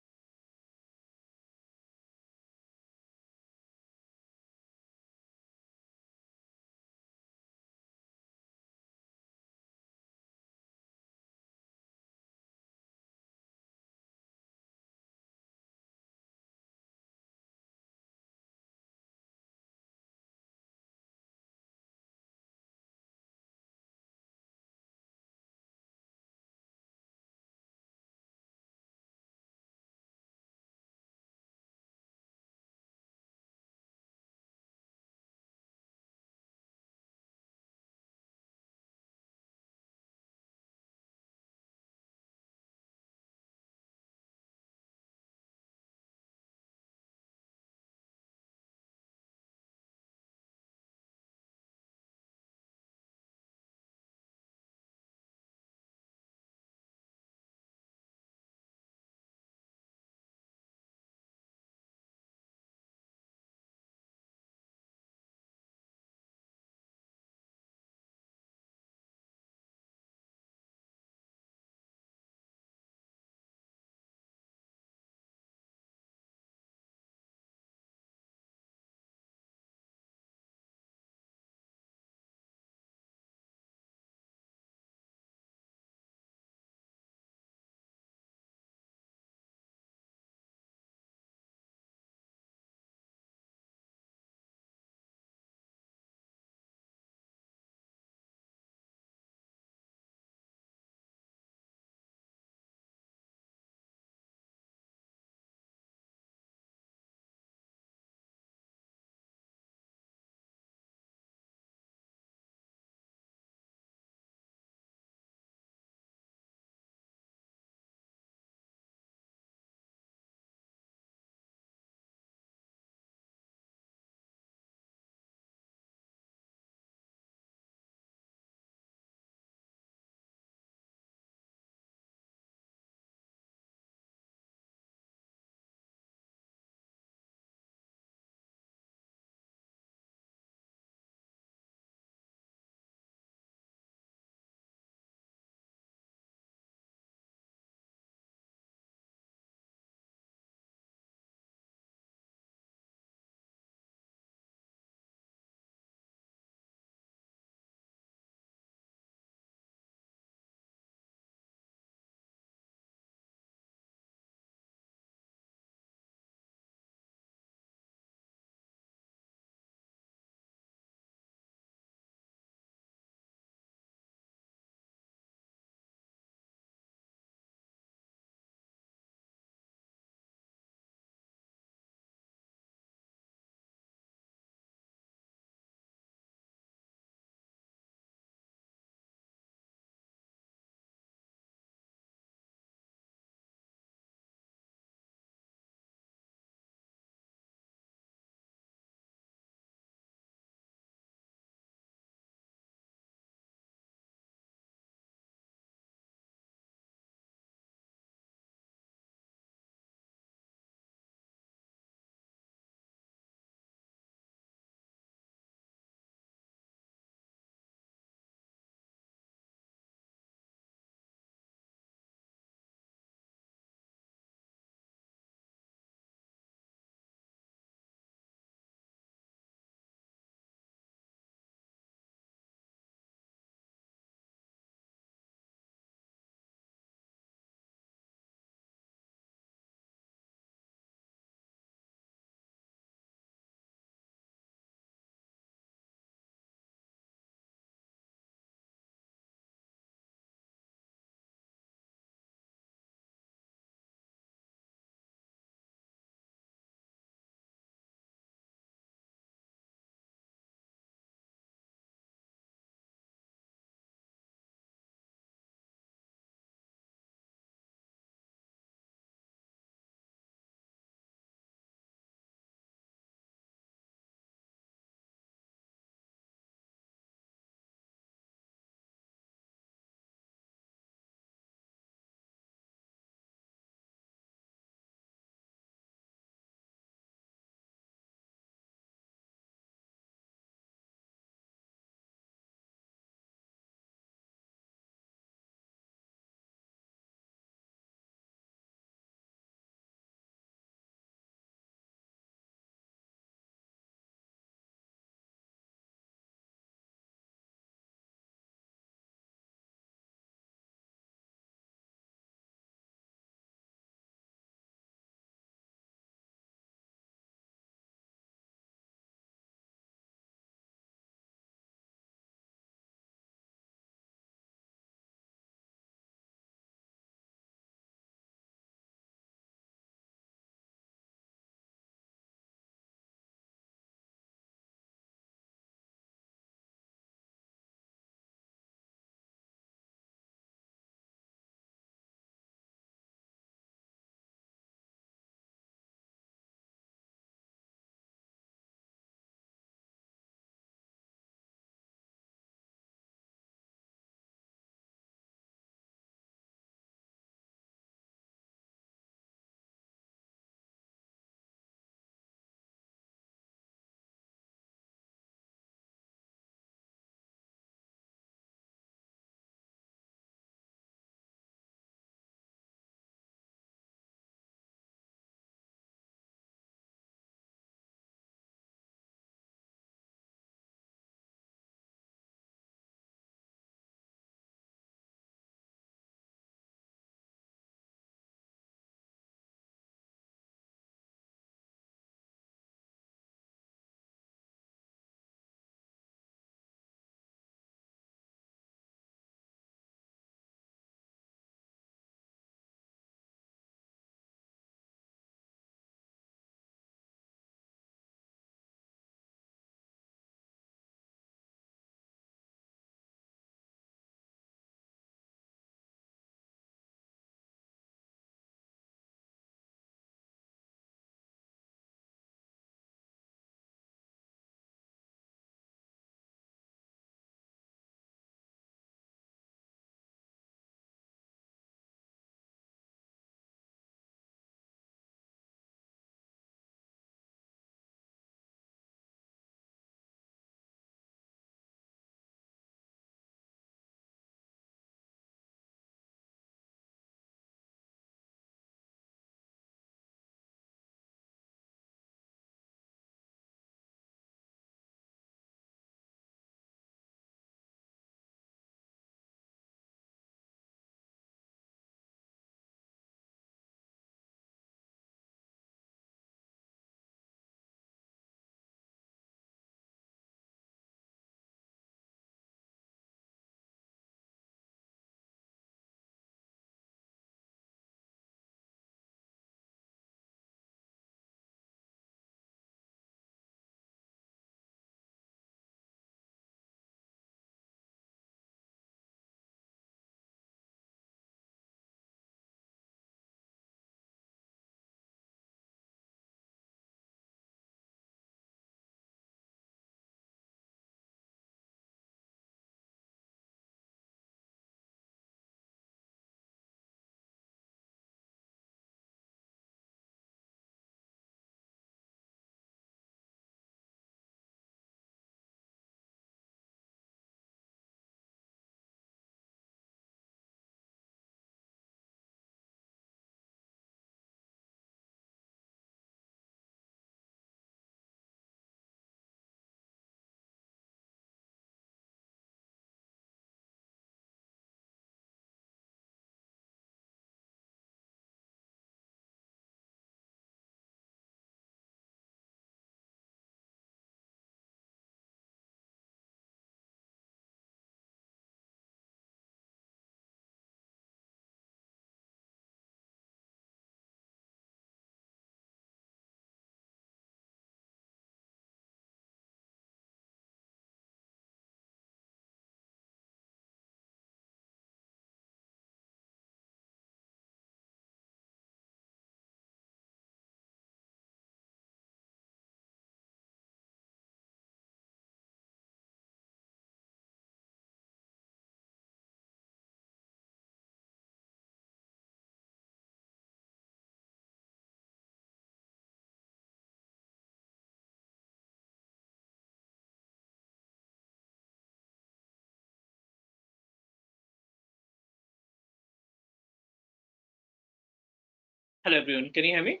Hello everyone, can you hear me?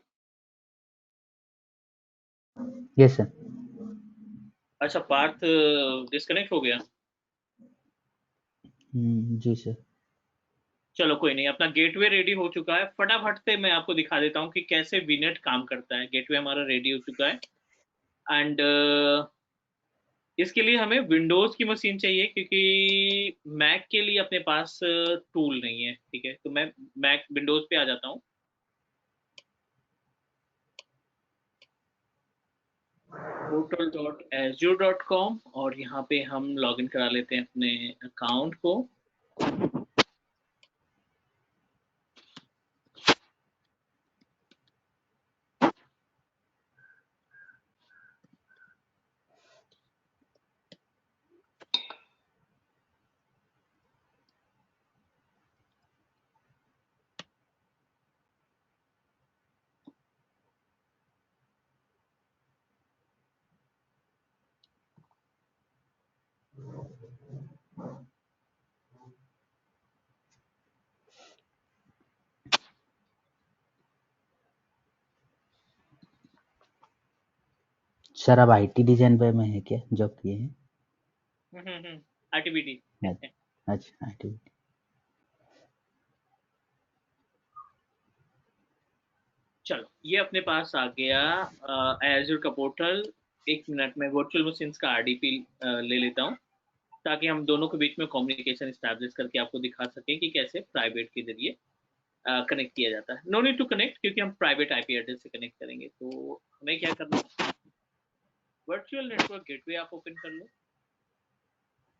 Yes, sir. अच्छा, पार्थ डिस्कनेक्ट हो गया। जी सर। चलो कोई नहीं, अपना गेटवे रेडी हो चुका है। फटाफट से मैं आपको दिखा देता हूँ कि कैसे वीनेट काम करता है। गेटवे हमारा रेडी हो चुका है एंड इसके लिए हमें विंडोज की मशीन चाहिए, क्योंकि मैक के लिए अपने पास टूल नहीं है। ठीक है, तो मैं मैक विंडोज पे आ जाता हूँ। portal.azure.com और यहाँ पे हम लॉगिन करा लेते हैं अपने अकाउंट को। सर आप आईटी डिजाइन में है क्या, जॉब किए हैं? आईटीबीटी। अच्छा, आईटी। चलो, ये अपने पास आ गया एजूर का पोर्टल। एक मिनट में वर्चुअल मशीन्स का आरडीपी ले लेता हूँ, ताकि हम दोनों के बीच में कम्युनिकेशन स्टैब्लिश करके आपको दिखा सकें कि कैसे प्राइवेट के जरिए कनेक्ट किया जाता है। नो नीड टू कनेक्ट, क्योंकि हम प्राइवेट आईपी एड्रेस से कनेक्ट करेंगे। तो हमें क्या करना है, वर्चुअल नेटवर्क गेटवे आप ओपन कर लो,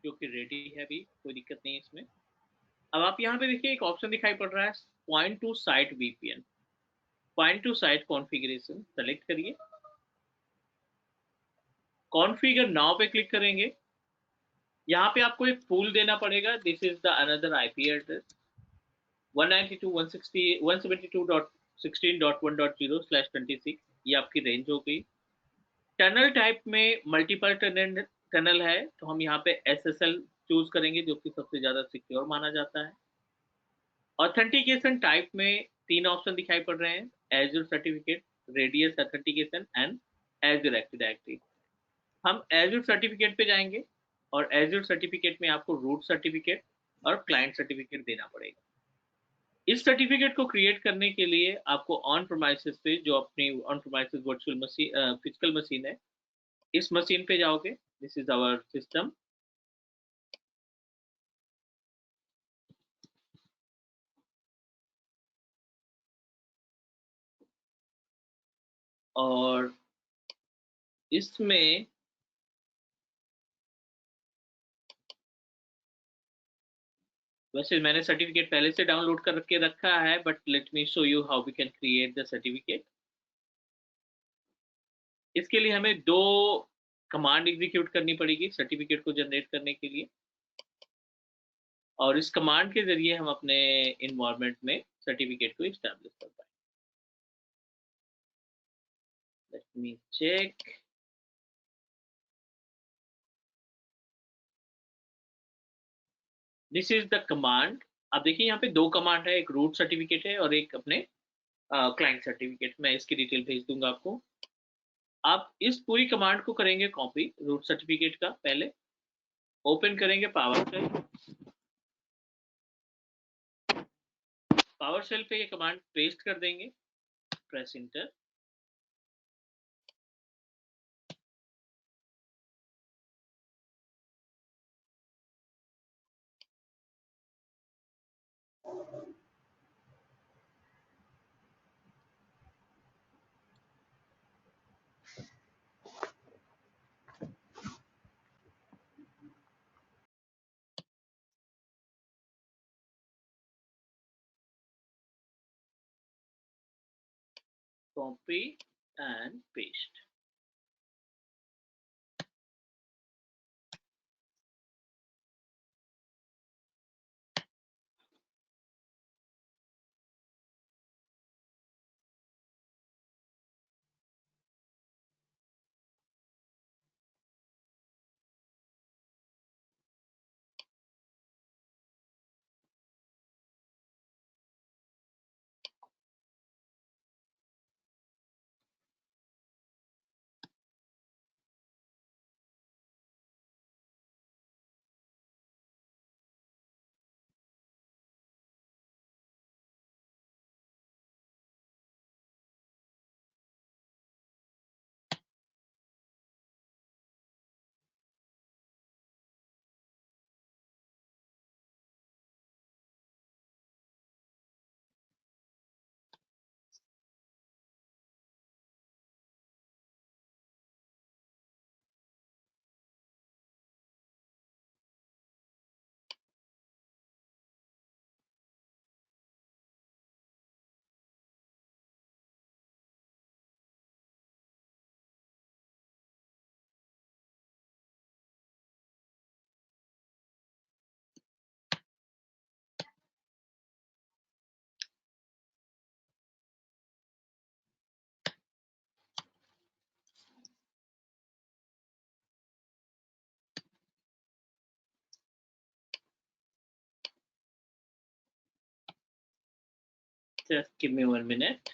जो कि रेडी है अभी, कोई दिक्कत नहीं है इसमें। अब आप यहाँ पे देखिए एक ऑप्शन दिखाई पड़ रहा है, point two site VPN. Point two site configuration select करिए, कॉन्फ़िगर नाउ पे क्लिक करेंगे। यहाँ पे आपको एक पूल देना पड़ेगा। This is the another IP address 192.168.1.16.1.0/26। ये आपकी रेंज हो गई। टनल टाइप में मल्टीपल टनल है, तो हम यहाँ पे एसएसएल चूज करेंगे, जो कि सबसे ज्यादा सिक्योर माना जाता है। ऑथेंटिकेशन टाइप में तीन ऑप्शन दिखाई पड़ रहे हैं, Azure certificate, radius authentication and Azure active directory. हम एजूर सर्टिफिकेट पे जाएंगे और एजूर सर्टिफिकेट में आपको रूट सर्टिफिकेट और क्लाइंट सर्टिफिकेट देना पड़ेगा। इस सर्टिफिकेट को क्रिएट करने के लिए आपको ऑन प्रोमाइसिस पे, जो अपनी on premises virtual machine physical machine है, इस मशीन पे जाओगे। This is our system. और इसमें वैसे मैंने सर्टिफिकेट पहले से डाउनलोड करके रखा है, but let me show you how we can create the certificate. इसके लिए हमें दो कमांड एग्जीक्यूट करनी पड़ेगी सर्टिफिकेट को जनरेट करने के लिए, और इस कमांड के जरिए हम अपने इन्वायरमेंट में सर्टिफिकेट को इस्टेब्लिश कर पाएंगे। Let me check. This is the command. अब देखिए यहाँ पे दो कमांड है, एक रूट सर्टिफिकेट है और एक अपने क्लाइंट सर्टिफिकेट। मैं इसकी डिटेल भेज दूंगा आपको। आप इस पूरी कमांड को करेंगे कॉपी, रूट सर्टिफिकेट का। पहले ओपन करेंगे पावर शेल। पावर शेल पे ये कमांड पेस्ट कर देंगे, press inter. Copy and paste. Just give me 1 minute.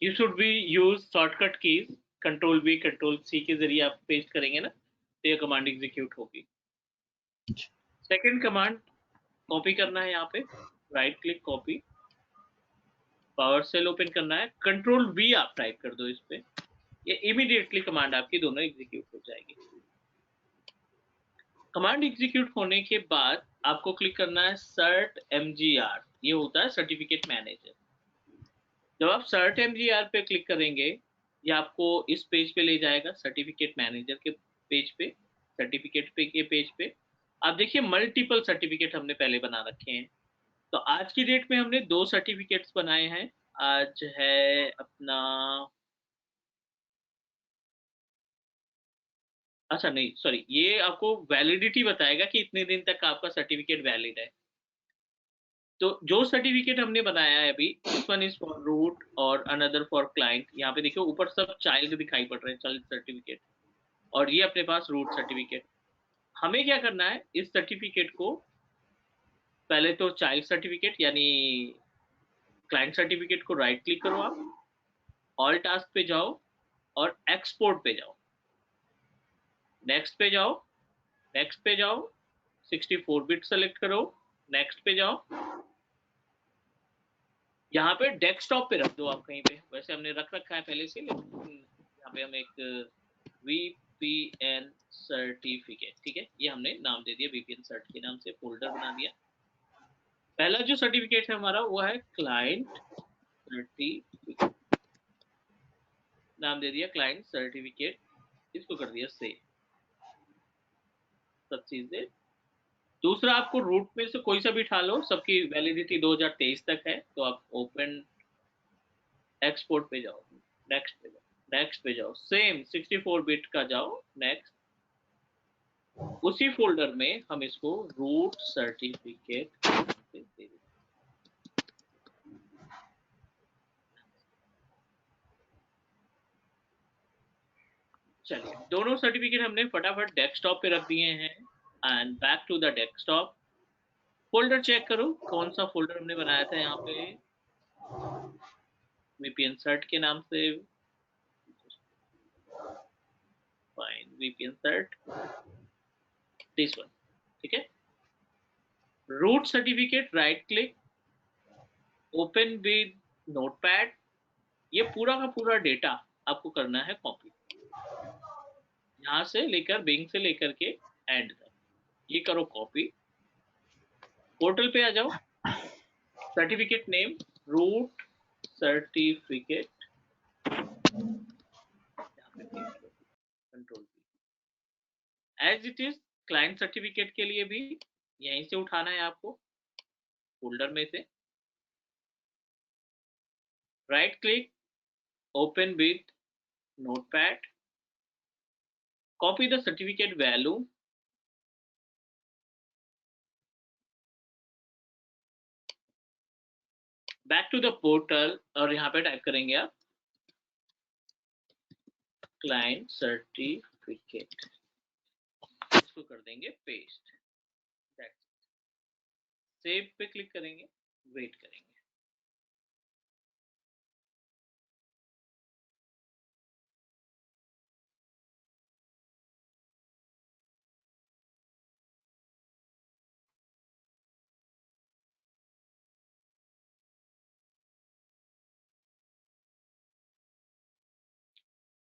You should be use shortcut keys control V control C के जरिए आप पेस्ट करेंगे ना तो ये कमांड एग्जीक्यूट होगी। सेकंड कमांड कॉपी करना है, यहाँ पे right click copy, power shell open करना है, कंट्रोल V आप टाइप कर दो इस पे, ये इमीडिएटली कमांड आपकी दोनों एग्जीक्यूट हो जाएगी। कमांड एग्जीक्यूट होने के बाद आपको क्लिक करना है सर्ट mgr, ये होता है सर्टिफिकेट मैनेजर। जब आप सर्ट mgr पे क्लिक करेंगे ये आपको इस पेज पे ले जाएगा, सर्टिफिकेट मैनेजर के पेज पे, सर्टिफिकेट पे के पेज पे। आप देखिए मल्टीपल सर्टिफिकेट हमने पहले बना रखे हैं। तो आज की डेट में हमने 2 सर्टिफिकेट्स बनाए हैं। आज है अपना, अच्छा नहीं सॉरी, ये आपको वैलिडिटी बताएगा कि इतने दिन तक आपका सर्टिफिकेट वैलिड है। तो जो सर्टिफिकेट हमने बनाया है अभी, this one is for root और अनदर फॉर क्लाइंट। यहाँ पे देखिए ऊपर सब चाइल्ड दिखाई पड़ रहे हैं, चाइल्ड सर्टिफिकेट, और ये अपने पास रूट सर्टिफिकेट। हमें क्या करना है, इस सर्टिफिकेट को पहले तो चाइल्ड सर्टिफिकेट यानी क्लाइंट सर्टिफिकेट को राइट क्लिक करो आप, ऑल टास्क पे जाओ और एक्सपोर्ट पे जाओ, नेक्स्ट पे जाओ, नेक्स्ट पे जाओ, 64 बिट सेलेक्ट करो, नेक्स्ट पे जाओ, यहाँ पे डेस्कटॉप पे रख दो आप कहीं पे, वैसे हमने रख रखा है पहले से, लेकिन यहाँ पे हम एक VPN सर्टिफिकेट, ठीक है, ये हमने नाम दे दिया VPN सर्ट के नाम से, फोल्डर बना दिया। पहला जो सर्टिफिकेट है हमारा वो है क्लाइंट सर्टिफिकेट, नाम दे दिया क्लाइंट सर्टिफिकेट, इसको कर दिया सेव, सब चीजें। दूसरा आपको रूट में से कोई सा भी उठा लो, सबकी वैलिडिटी 2023 तक है, तो आप ओपन एक्सपोर्ट पे जाओ, नेक्स्ट पे जाओ, नेक्स्ट पे जाओ, सेम 64 बिट का जाओ, नेक्स्ट। उसी फोल्डर में हम इसको रूट सर्टिफिकेट दे देंगे। चलिए दोनों सर्टिफिकेट हमने फटाफट डेस्कटॉप पे रख दिए हैं, and back to the desktop. Folder check करो कौन सा फोल्डर हमने बनाया था, यहाँ पे VPN सर्ट के नाम से, fine VPN cert, this one, ठीक है। Root certificate right click, open with notepad, ये पूरा का पूरा डेटा आपको करना है कॉपी, यहाँ से लेकर बिंग से लेकर के एंड तक, ये करो कॉपी। पोर्टल पे आ जाओ, certificate name root certificate, control as it is. Client certificate के लिए भी यहीं से उठाना है आपको, फोल्डर में से right click, open with notepad, copy the certificate value, back to the portal, और यहाँ पे टाइप करेंगे आप क्लाइंट सर्टिफिकेट, इसको कर देंगे पेस्ट, सेव पे क्लिक करेंगे, वेट करेंगे।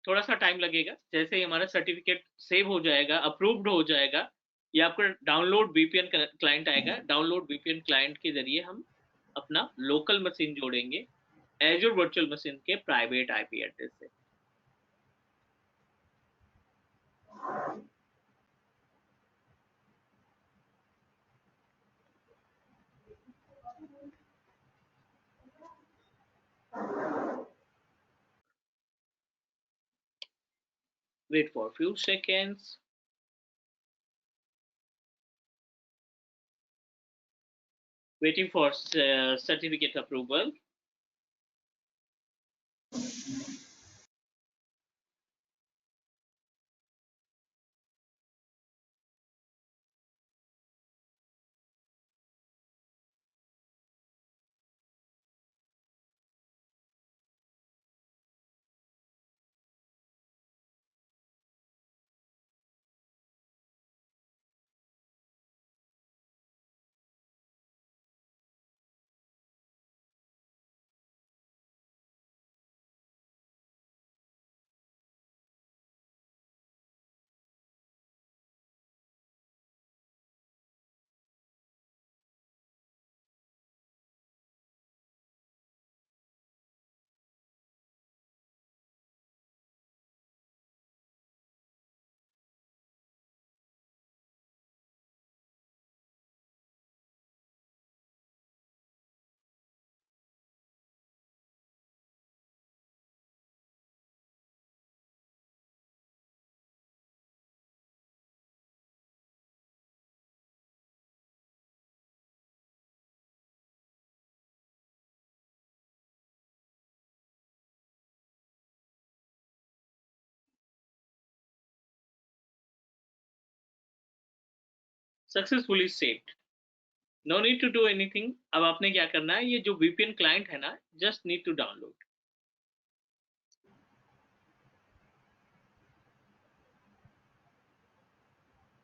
थोड़ा सा टाइम लगेगा, जैसे ही हमारा सर्टिफिकेट सेव हो जाएगा, अप्रूव्ड हो जाएगा, ये आपका डाउनलोड VPN क्लाइंट आएगा, डाउनलोड VPN क्लाइंट के जरिए हम अपना लोकल मशीन जोड़ेंगे एज्योर वर्चुअल मशीन के प्राइवेट IP एड्रेस से। Wait for a few seconds. Waiting for certificate approval. Successfully saved. No need to do anything. अब आपने क्या करना है, ये जो VPN क्लाइंट है ना, just need to download.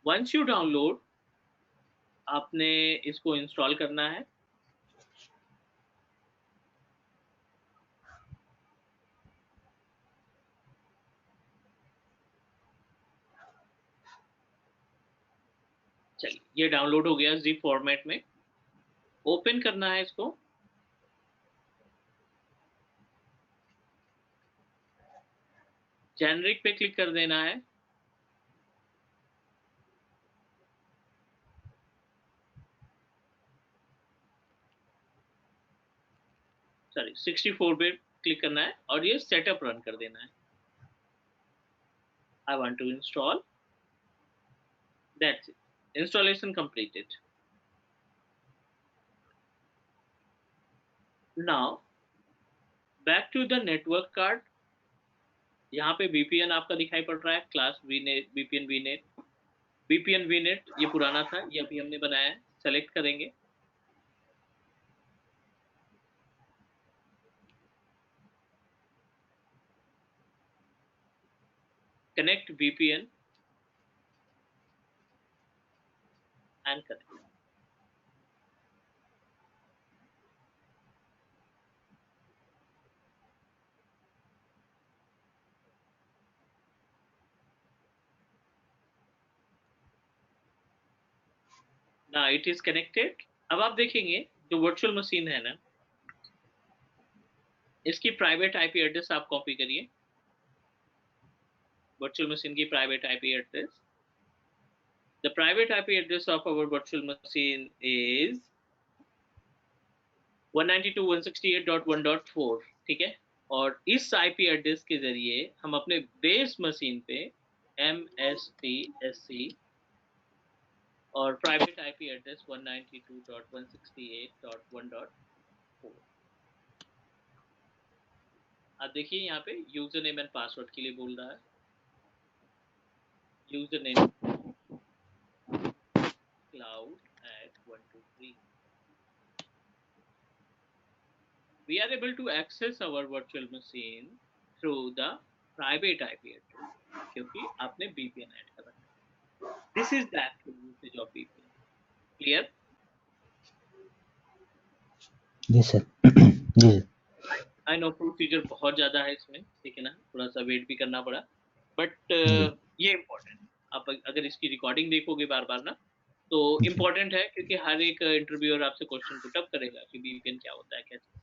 Once you download, आपने इसको इंस्टॉल करना है। चलिए, ये डाउनलोड हो गया zip फॉर्मेट में। ओपन करना है इसको। जेनरिक पे क्लिक कर देना है। सॉरी, 64 पे क्लिक करना है और ये सेटअप रन कर देना है। I want to install. That's it, installation completed. Now back to the network card. यहाँ पे VPN आपका दिखाई पड़ रहा है, class VNet, VPN VNet। VPN VNet ये पुराना था, ये अभी हमने बनाया है। सेलेक्ट करेंगे, कनेक्ट VPN एंड कनेक्ट। ना इट इज कनेक्टेड। अब आप देखेंगे जो वर्चुअल मशीन है ना, इसकी प्राइवेट IP एड्रेस आप कॉपी करिए। वर्चुअल मशीन की private IP address. The private IP address of our virtual machine is 192.168.1.4, ठीक है। और इस IP एड्रेस के जरिए हम अपने बेस मशीन पे MSPSC और प्राइवेट IP एड्रेस 192.168.1.4। आप देखिए यहाँ पे यूजर नेम एंड पासवर्ड के लिए बोल रहा है। User name cloud@123। We are able to access our virtual machine through the private IP address क्योंकि आपने VPN ऐड कर रखा है। This is the actual usage of VPN. Clear? जी सर। जी सर। I know प्रोसीजर बहुत ज्यादा है इसमें, ठीक है ना, थोड़ा सा वेट भी करना पड़ा, बट ये इम्पोर्टेंट। आप अगर इसकी रिकॉर्डिंग देखोगे बार बार ना, तो इम्पोर्टेंट है, क्योंकि हर एक इंटरव्यूअर आपसे क्वेश्चन पुट अप करेगा कि VPN क्या होता है, कैसे।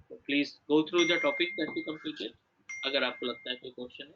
तो please go through the topic that you completed. अगर आपको लगता है कोई क्वेश्चन है।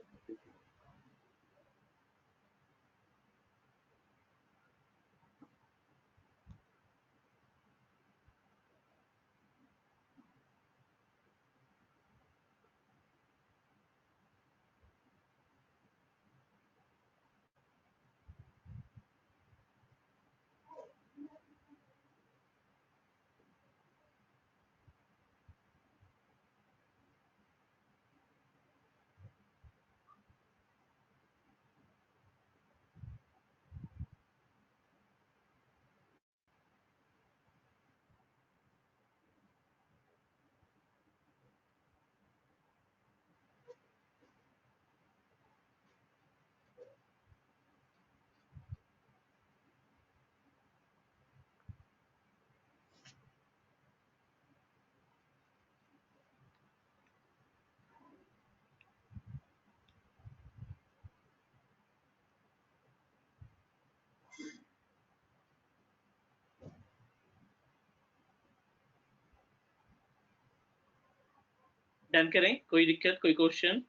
डन करें, कोई दिक्कत, कोई क्वेश्चन?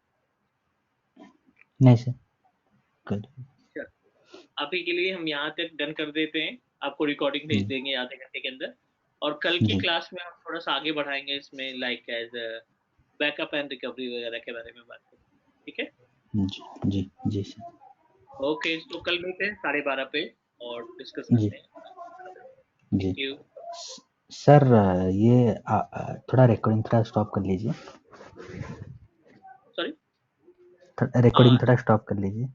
नहीं सर, गुड। अभी के लिए हम यहाँ तक डन कर देते हैं। आपको रिकॉर्डिंग भेज देंगे आधे घंटे के अंदर, और कल की क्लास में हम थोड़ा सा आगे बढ़ाएंगे इसमें, like as backup and recovery वगैरह के बारे में बात करेंगे, ठीक है? जी जी सर। ओके, तो कल मिलते हैं 12:30 पे और डिस्कस करते हैं। जी थैंक यू सर। ये थोड़ा रिकॉर्डिंग थोड़ा स्टॉप कर लीजिए। सॉरी, रिकॉर्डिंग थोड़ा स्टॉप कर लीजिए।